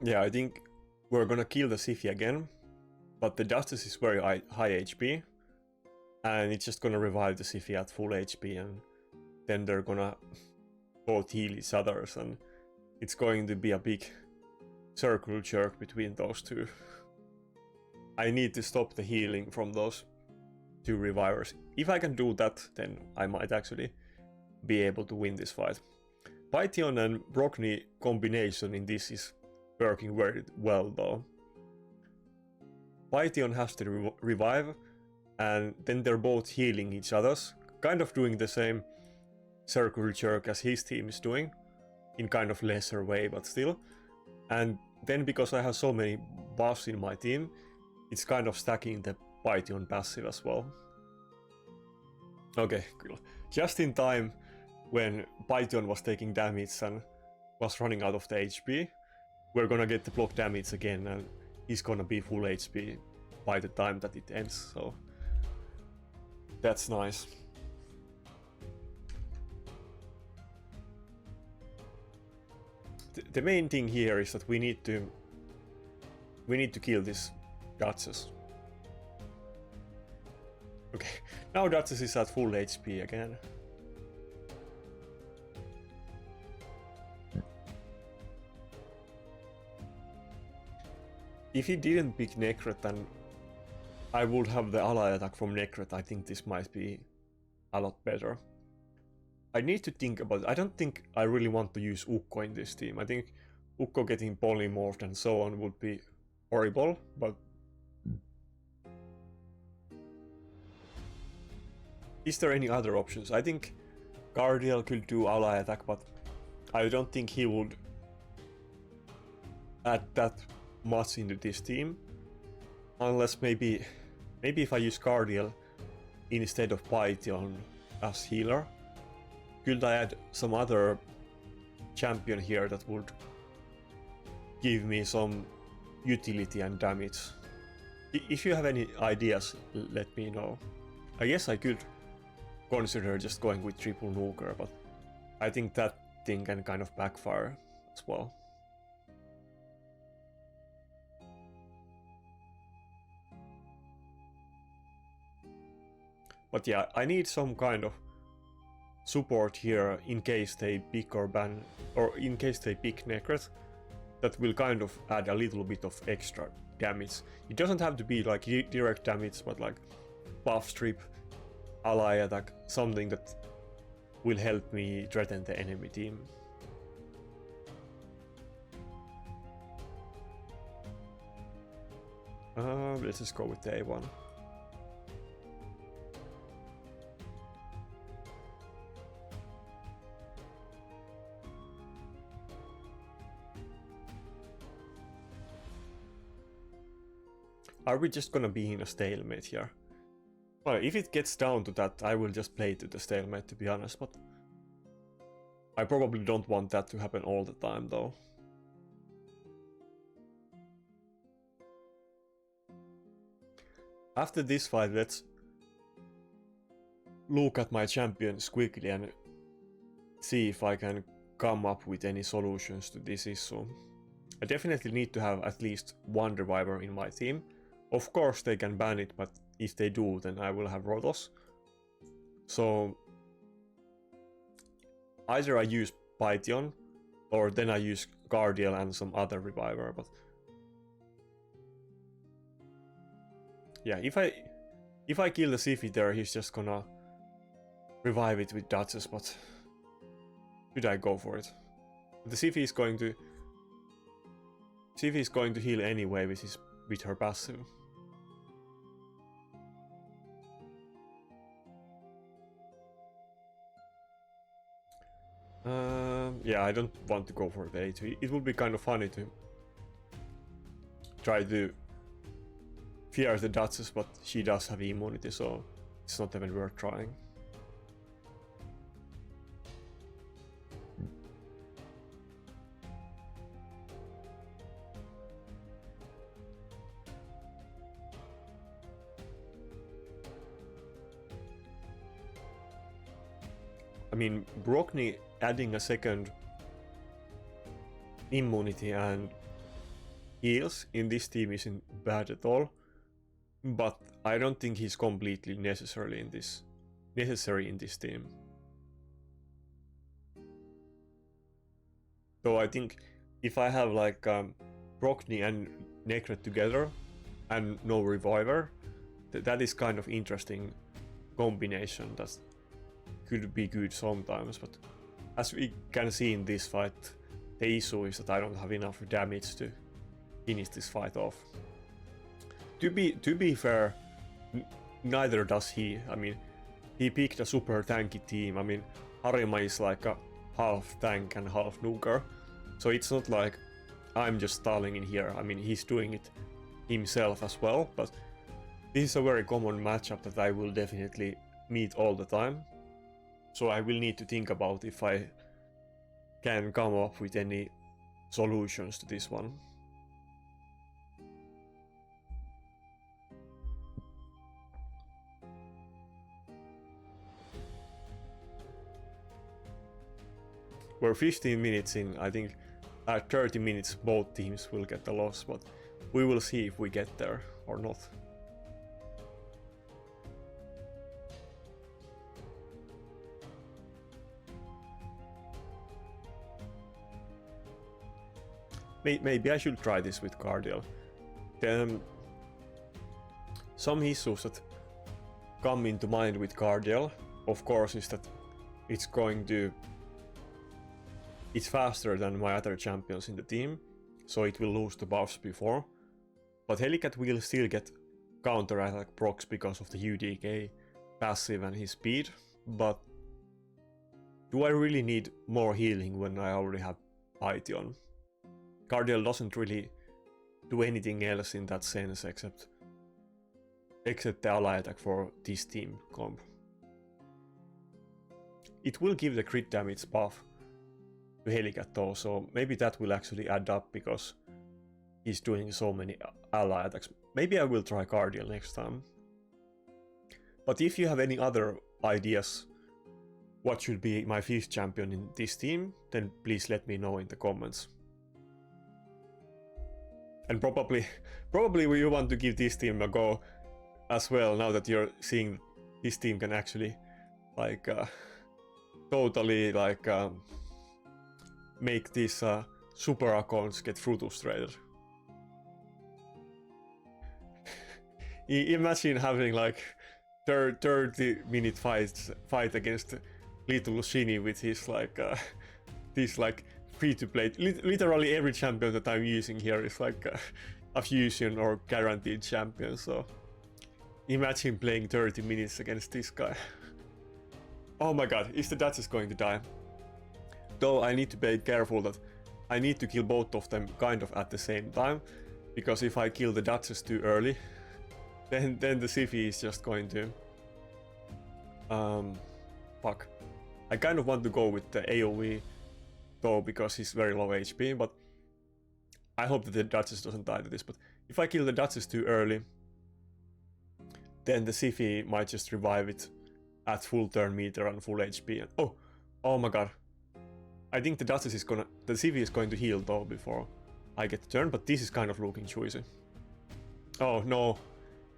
Yeah, I think we're gonna kill the Siphi again, but the Justice is very high HP, and it's just gonna revive the Siphi at full HP, and then they're gonna both heal each other, and it's going to be a big circle jerk between those two. I need to stop the healing from those two revivers. If I can do that, then I might actually be able to win this fight. Python and Brogni combination in this is working very well though. Python has to revive, and then they're both healing each other's, kind of doing the same circle jerk as his team is doing, in kind of lesser way, but still. And then because I have so many buffs in my team, it's kind of stacking the Python passive as well. Okay, cool. Just in time when Python was taking damage and was running out of the HP, we're gonna get the block damage again, and he's gonna be full HP by the time that it ends, so that's nice. the main thing here is that we need to kill this Duchess. Okay, now Duchess is at full HP again. If he didn't pick Nekhret, then I would have the ally attack from Nekhret. I think this might be a lot better. I need to think about it. I don't think I really want to use Ukko in this team. I think Ukko getting polymorphed and so on would be horrible, but is there any other options? I think Guardial could do ally attack, but I don't think he would add that much into this team. Unless maybe if I use Guardial instead of Python as healer. Could I add some other champion here that would give me some utility and damage? If you have any ideas, let me know. I guess I could consider just going with triple nuker, but I think that thing can kind of backfire as well. But yeah, I need some kind of support here in case they pick or ban, or in case they pick Nekhret, that will kind of add a little bit of extra damage. It doesn't have to be like direct damage, but like buff strip, ally attack, something that will help me threaten the enemy team. Let's just go with the A1. Are we just gonna be in a stalemate here? Well, if it gets down to that, I will just play to the stalemate, to be honest, but I probably don't want that to happen all the time, though. After this fight, let's look at my champions quickly and see if I can come up with any solutions to this issue. I definitely need to have at least one reviver in my team. Of course they can ban it, but if they do, then I will have Rotos. So either I use Python, or then I use Guardial and some other reviver, but yeah, if I kill the Siphi there, he's just gonna revive it with Duchess, but should I go for it? The Siphi is going to heal anyway with her passive. Yeah, I don't want to go for the A2. It would be kind of funny to try to fear the Duchess, but she does have immunity, so it's not even worth trying. I mean, Brockney adding a second immunity and heals in this team isn't bad at all, but I don't think he's completely necessary in this team. So I think if I have like Brockney and Nekhret together and no reviver, that is kind of interesting combination that could be good sometimes, but as we can see in this fight, the issue is that I don't have enough damage to finish this fight off. To be fair, neither does he. I mean, he picked a super tanky team. I mean, Harima is like a half tank and half nuker, so it's not like I'm just stalling in here. I mean, he's doing it himself as well, but this is a very common matchup that I will definitely meet all the time. So I will need to think about if I can come up with any solutions to this one. We're 15 minutes in. I think at 30 minutes both teams will get a loss, but we will see if we get there or not. Maybe I should try this with Cardiel. Some issues that come into mind with Cardiel, of course, is that it's faster than my other champions in the team, so it will lose the buffs before. But Helicath will still get counter-attack procs because of the UDK passive and his speed, but do I really need more healing when I already have Python? Cardiel doesn't really do anything else in that sense except the ally attack for this team comp. It will give the crit damage buff to Helicath though, so maybe that will actually add up because he's doing so many ally attacks. Maybe I will try Cardiel next time. But if you have any other ideas what should be my 5th champion in this team, then please let me know in the comments. And probably you want to give this team a go as well, now that you're seeing this team can actually like totally like make these super accounts get frustrated. Imagine having like 30-minute fight against little Shinny with his like this like free to play. Literally every champion that I'm using here is like a fusion or guaranteed champion, so imagine playing 30 minutes against this guy. Oh my god, is the Duchess going to die? Though I need to be careful that I need to kill both of them kind of at the same time, because if I kill the Duchess too early, then the Siphi is just going to fuck. I kind of want to go with the AoE though, because he's very low HP, but I hope that the Duchess doesn't die to this. But if I kill the Duchess too early, then the Siphi might just revive it at full turn meter and full HP. And oh my god. I think the Siphi is going to heal though before I get the turn, but this is kind of looking juicy. Oh no.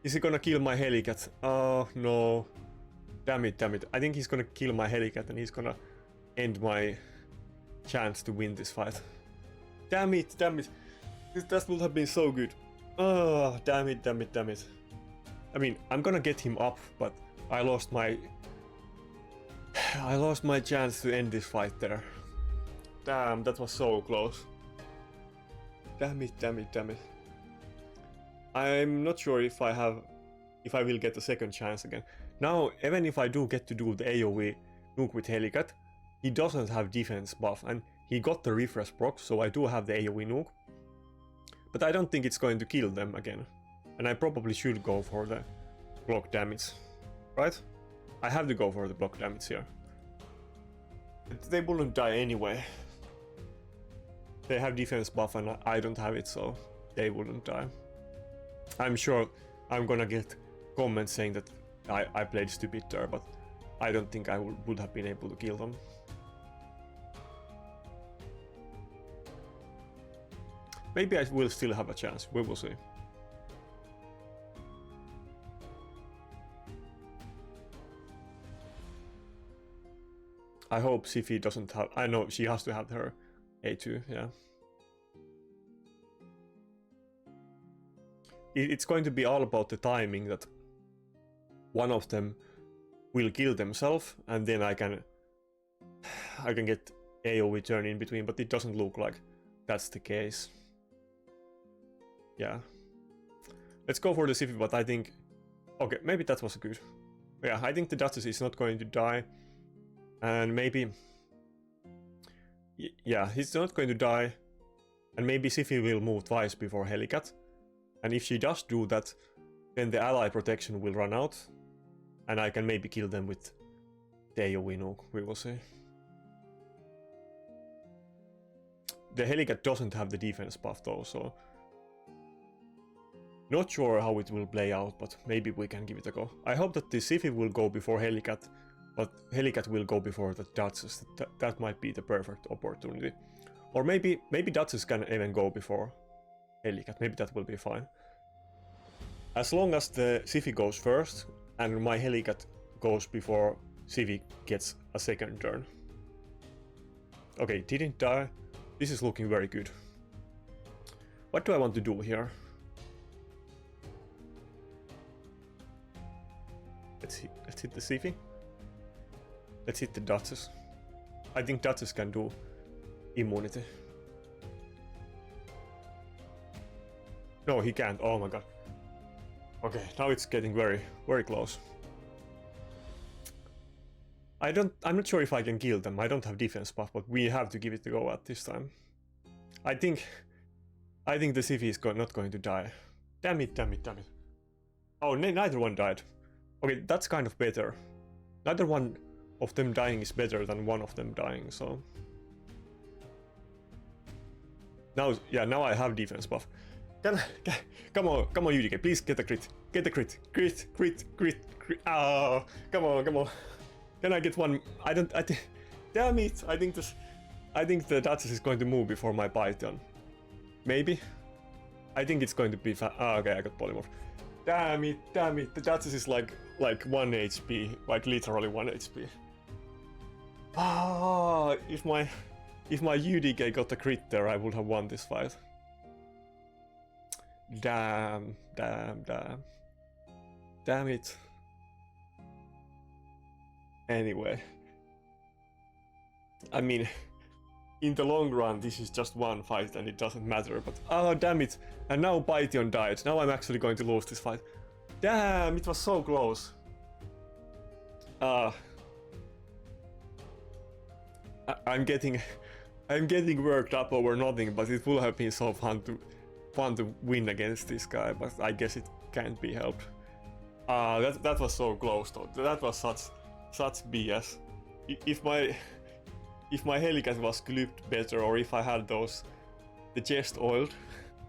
Is he gonna kill my Helicath? Oh no. Damn it. I think he's gonna kill my Helicath and he's gonna end my chance to win this fight. Damn it. That would have been so good. Oh, damn it. I mean, I'm gonna get him up, but I lost my chance to end this fight there. Damn, that was so close. Damn it. I'm not sure if I will get a second chance again. Now, even if I do get to do the AoE nuke with Helicath, he doesn't have defense buff, and he got the refresh proc, so I do have the AoE nuke. But I don't think it's going to kill them again. And I probably should go for the block damage, right? I have to go for the block damage here. They wouldn't die anyway. They have defense buff and I don't have it, so they wouldn't die. I'm sure I'm gonna get comments saying that I played stupid there, but I don't think I would have been able to kill them. Maybe I will still have a chance, we will see. I hope Siphi doesn't have... I know she has to have her A2, yeah. It's going to be all about the timing, that one of them will kill themselves and then I can get AoE turn in between, but it doesn't look like that's the case. Yeah. Let's go for the Siphi, but I think... Okay, maybe that was good. Yeah, I think the Duchess is not going to die. And maybe... Yeah, he's not going to die. And maybe Siphi will move twice before Helicath. And if she does do that, then the ally protection will run out. And I can maybe kill them with the AoE nuke, we will see. The Helicath doesn't have the defense buff though, so... Not sure how it will play out, but maybe we can give it a go. I hope that the Siphi will go before Helicath, but Helicath will go before the Duchess. That might be the perfect opportunity. Or maybe Duchess can even go before Helicath. Maybe that will be fine. As long as the Siphi goes first and my Helicath goes before Siphi gets a second turn. Okay, didn't die. This is looking very good. What do I want to do here? Let's hit the Siphi. Let's hit the Duchess. I think Duchess can do immunity. No, he can't. Oh my god. Okay, now it's getting very, very close. I'm not sure if I can kill them. I don't have defense buff, but we have to give it a go at this time. I think the Siphi is not going to die. Damn it. Oh, neither one died. Okay, that's kind of better. Neither one of them dying is better than one of them dying, so... Now I have defense buff. Come on, UDK, please get a crit. Get a crit. Crit. Oh, come on. Can I get one? Damn it! I think the Duchess is going to move before my Python. Maybe? I think it's going to be okay, I got polymorph. Damn it. The Duchess is like 1 HP, like literally 1 HP. Ah, if my UDK got a crit there, I would have won this fight. Damn it. Anyway. I mean, in the long run, this is just one fight and it doesn't matter, but oh, damn it. And now Python died. Now I'm actually going to lose this fight. Damn, it was so close. I'm getting worked up over nothing, but it would have been so fun to win against this guy, but I guess it can't be helped. That was so close though. That was such BS. If my Helicath was clipped better, or if I had the chest oiled,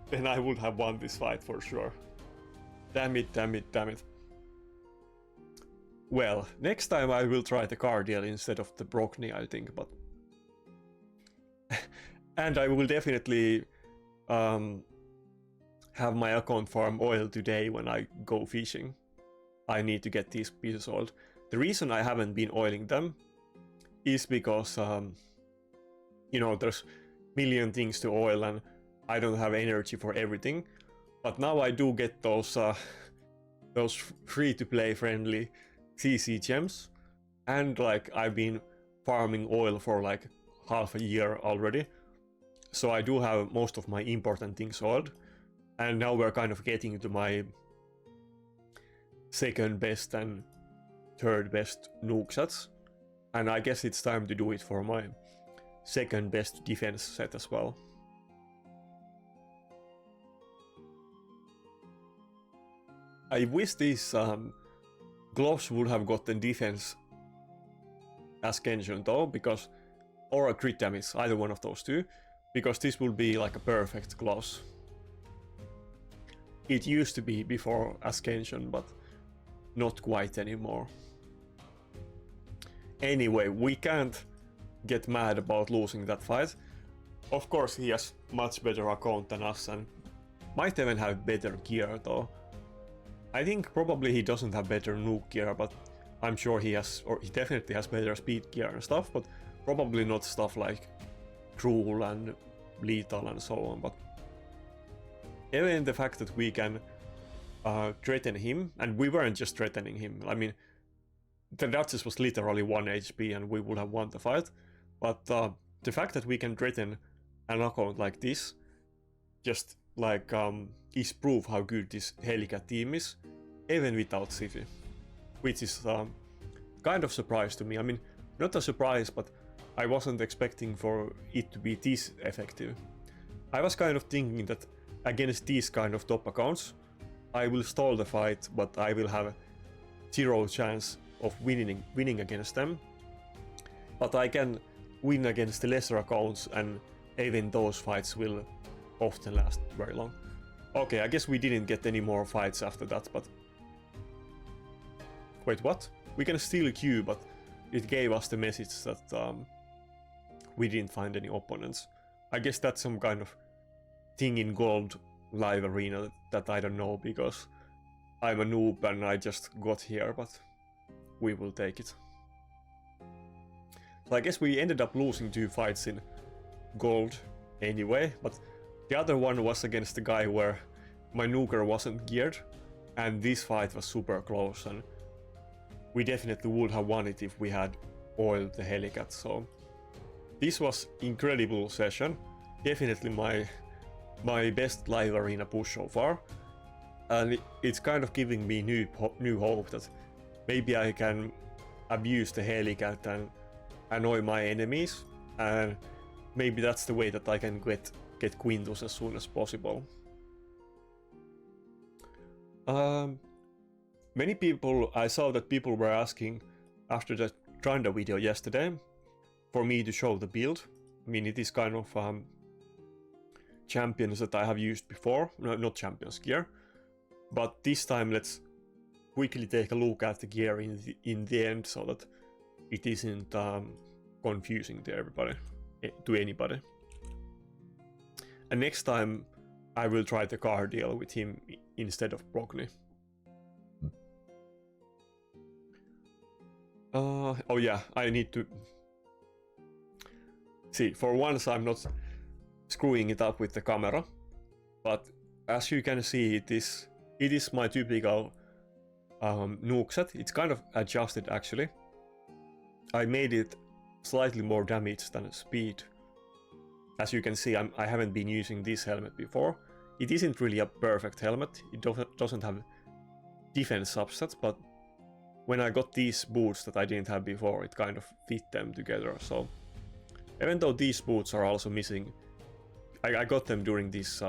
then I would have won this fight for sure. Damn it. Well, next time I will try the Cardiel instead of the Brockney, I think, but... And I will definitely have my account farm oil today when I go fishing. I need to get these pieces oiled. The reason I haven't been oiling them is because, you know, there's a million things to oil and I don't have energy for everything. But now I do get those free-to-play friendly CC gems, and like I've been farming oil for like half a year already, so I do have most of my important things oiled, and now we're kind of getting to my second best and third best nuke sets, and I guess it's time to do it for my second best defense set as well. I wish these gloves would have gotten defense as Genshin though, because, or a crit damage, either one of those two, because this would be like a perfect gloves. It used to be before as Genshin, but not quite anymore. Anyway, we can't get mad about losing that fight. Of course he has much better account than us and might even have better gear though. I think probably he doesn't have better nuke gear, but I'm sure he has, or he definitely has better speed gear and stuff, but probably not stuff like cruel and lethal and so on. But even the fact that we can threaten him, and we weren't just threatening him, I mean, the Duchess was literally 1 HP and we would have won the fight, but the fact that we can threaten an account like this just like is proof how good this Helicath team is, even without Siphi, which is kind of surprise to me. I mean, not a surprise, but I wasn't expecting for it to be this effective. I was kind of thinking that against these kind of top accounts, I will stall the fight, but I will have 0 chance of winning against them. But I can win against the lesser accounts, and even those fights will often last very long. Okay, I guess we didn't get any more fights after that, but... Wait, what? We can steal Q, but it gave us the message that we didn't find any opponents. I guess that's some kind of thing in Gold live arena that I don't know, because I'm a noob and I just got here, but we will take it. So I guess we ended up losing 2 fights in Gold anyway, but the other one was against the guy where my nuker wasn't geared, and this fight was super close, and we definitely would have won it if we had oiled the Helicath. So this was incredible session, definitely my best live arena push so far, and it's kind of giving me new hope that maybe I can abuse the Helicath and annoy my enemies, and maybe that's the way that I can get Quintus as soon as possible. Many people, I saw that people were asking after the Tranda video yesterday for me to show the build. I mean, it is kind of champions that I have used before, no, not champions gear, but this time let's quickly take a look at the gear in the end, so that it isn't confusing to anybody. And next time I will try the car deal with him instead of Brogni. Oh yeah, I need to see, for once I'm not screwing it up with the camera, but as you can see, it is my typical nuke set. It's kind of adjusted actually. I made it slightly more damage than speed. As you can see, I haven't been using this helmet before. It isn't really a perfect helmet, it doesn't have defense substats, but when I got these boots that I didn't have before, it kind of fit them together. So even though these boots are also missing, I got them during this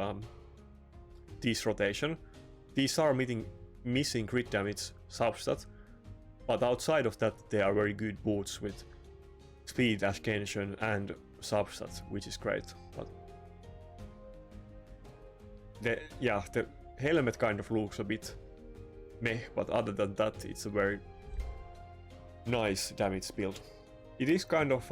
rotation. These are missing crit damage substat, but outside of that they are very good boots with speed, ascension and substats, which is great. But the helmet kind of looks a bit meh, but other than that it's a very nice damage build. It is kind of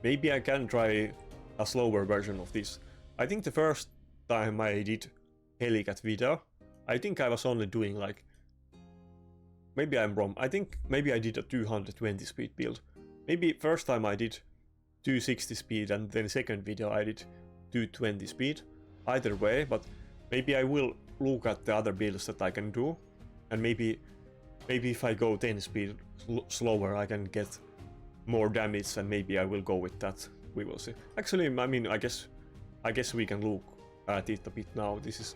maybe I can try a slower version of this. I think the first time I did Helicath video, I think I was only doing like, maybe I'm wrong, I think maybe I did a 220 speed build. Maybe first time I did 260 speed and then second video I did 220 speed. Either way, but maybe I will look at the other builds that I can do, and maybe if I go 10 speed slower I can get more damage, and maybe I will go with that. We will see. Actually, I mean, I guess we can look at it a bit now. This is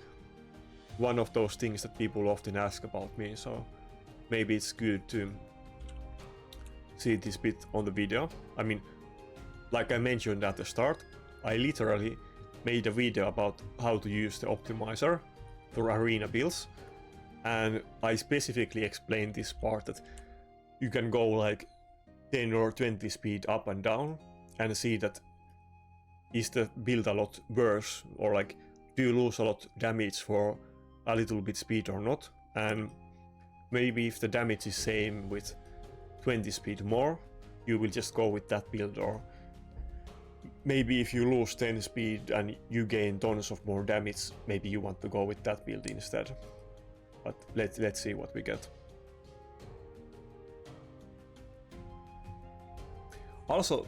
one of those things that people often ask about me, so maybe it's good to see this bit on the video. I mean, like I mentioned at the start, I literally made a video about how to use the optimizer for arena builds, and I specifically explained this part that you can go like 10 or 20 speed up and down and see that is the build a lot worse, or like do you lose a lot damage for a little bit speed or not. And maybe if the damage is same with 20 speed more, you will just go with that build, or maybe if you lose 10 speed and you gain tons of more damage, maybe you want to go with that build instead. But let's see what we get. Also,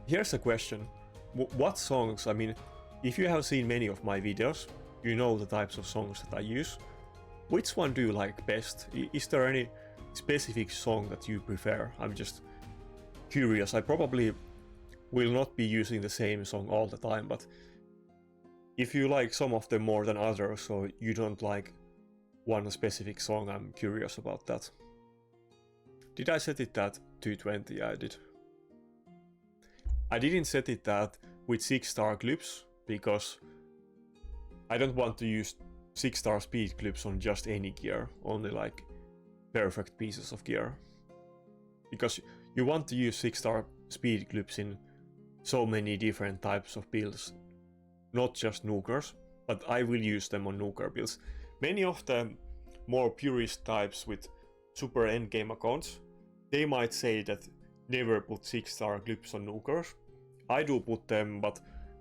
here's a question. What songs, I mean, if you have seen many of my videos, you know the types of songs that I use. Which one do you like best? Is there any specific song that you prefer? I'm just curious. I probably will not be using the same song all the time, but if you like some of them more than others, or you don't like one specific song, I'm curious about that. Did I set it at 220? Yeah, I did. I didn't set it that with 6-star clips, because I don't want to use 6-star speed clips on just any gear, only like perfect pieces of gear. Because you want to use 6-star speed clips in so many different types of builds, not just nukers, but I will use them on nuker builds. Many of the more purist types with super endgame accounts, they might say that never put 6-star clips on nukers, I do put them, but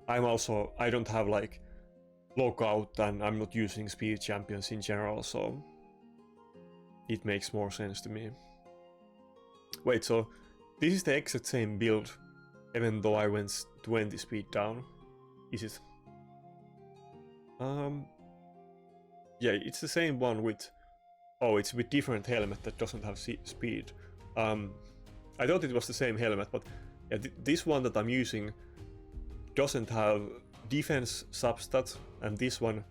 I don't have like lockout, and I'm not using speed champions in general, so it makes more sense to me. Wait, so this is the exact same build, even though I went 20 speed down, is it? Yeah, it's the same one with... Oh, it's with different helmet that doesn't have speed. I thought it was the same helmet, but yeah, this one that I'm using doesn't have defense substat, and this one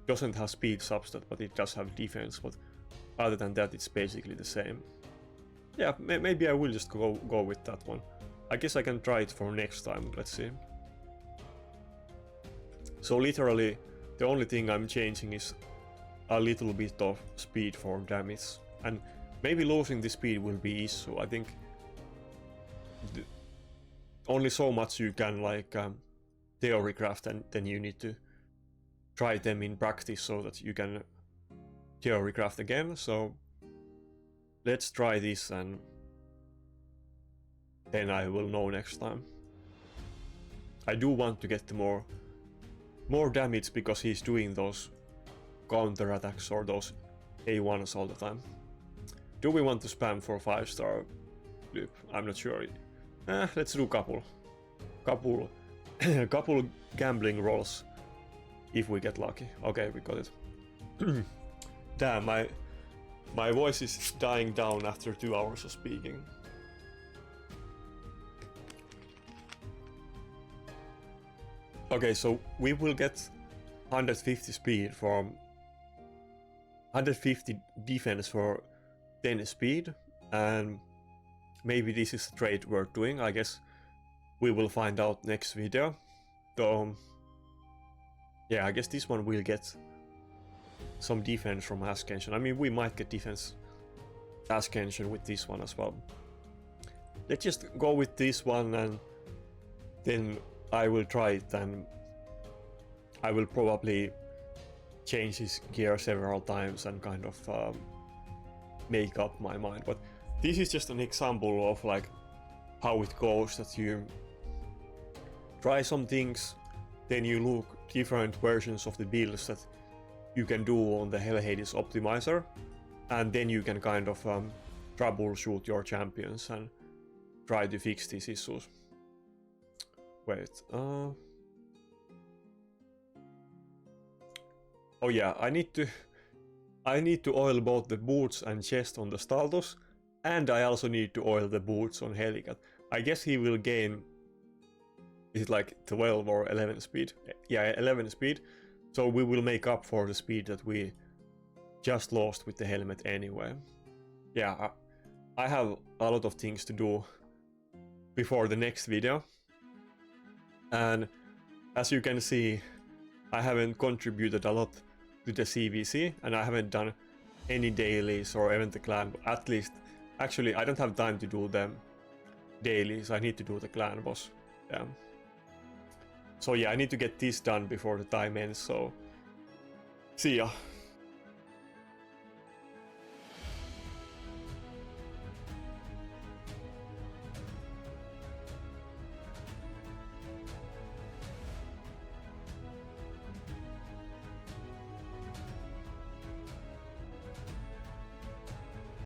doesn't have speed substat, but it does have defense. But other than that, it's basically the same. Yeah, maybe I will just go with that one. I guess I can try it for next time. Let's see. So literally, the only thing I'm changing is a little bit of speed for damage, and maybe losing the speed will be issue. I think only so much you can like theory craft, and then you need to try them in practice so that you can theory craft again. So let's try this, and then I will know next time. I do want to get more damage because he's doing those counter attacks or those A1s all the time. Do we want to spam for 5-star loop? I'm not sure. Let's do couple gambling rolls if we get lucky. Okay, we got it. Damn, my voice is dying down after 2 hours of speaking. Okay, so we will get 150 speed from 150 defense for 10 speed, and maybe this is a trade worth doing. I guess we will find out next video. So yeah, I guess this one will get some defense from Ascension. I mean, we might get defense Ascension with this one as well. Let's just go with this one, and then I will try it, and I will probably change his gear several times and kind of make up my mind. But this is just an example of like how it goes, that you try some things, then you look different versions of the builds that you can do on the Helicath optimizer, and then you can kind of troubleshoot your champions and try to fix these issues. Wait, oh yeah, I need to oil both the boots and chest on the Staltos, and I also need to oil the boots on Helicath. I guess he will gain, is it like 12 or 11 speed? Yeah, 11 speed. So we will make up for the speed that we just lost with the helmet anyway. Yeah, I have a lot of things to do before the next video. And as you can see, I haven't contributed a lot to the CVC, and I haven't done any dailies or event the clan. At least, actually, I don't have time to do them dailies. I need to do the clan boss. Yeah. So yeah, I need to get this done before the time ends. So see ya.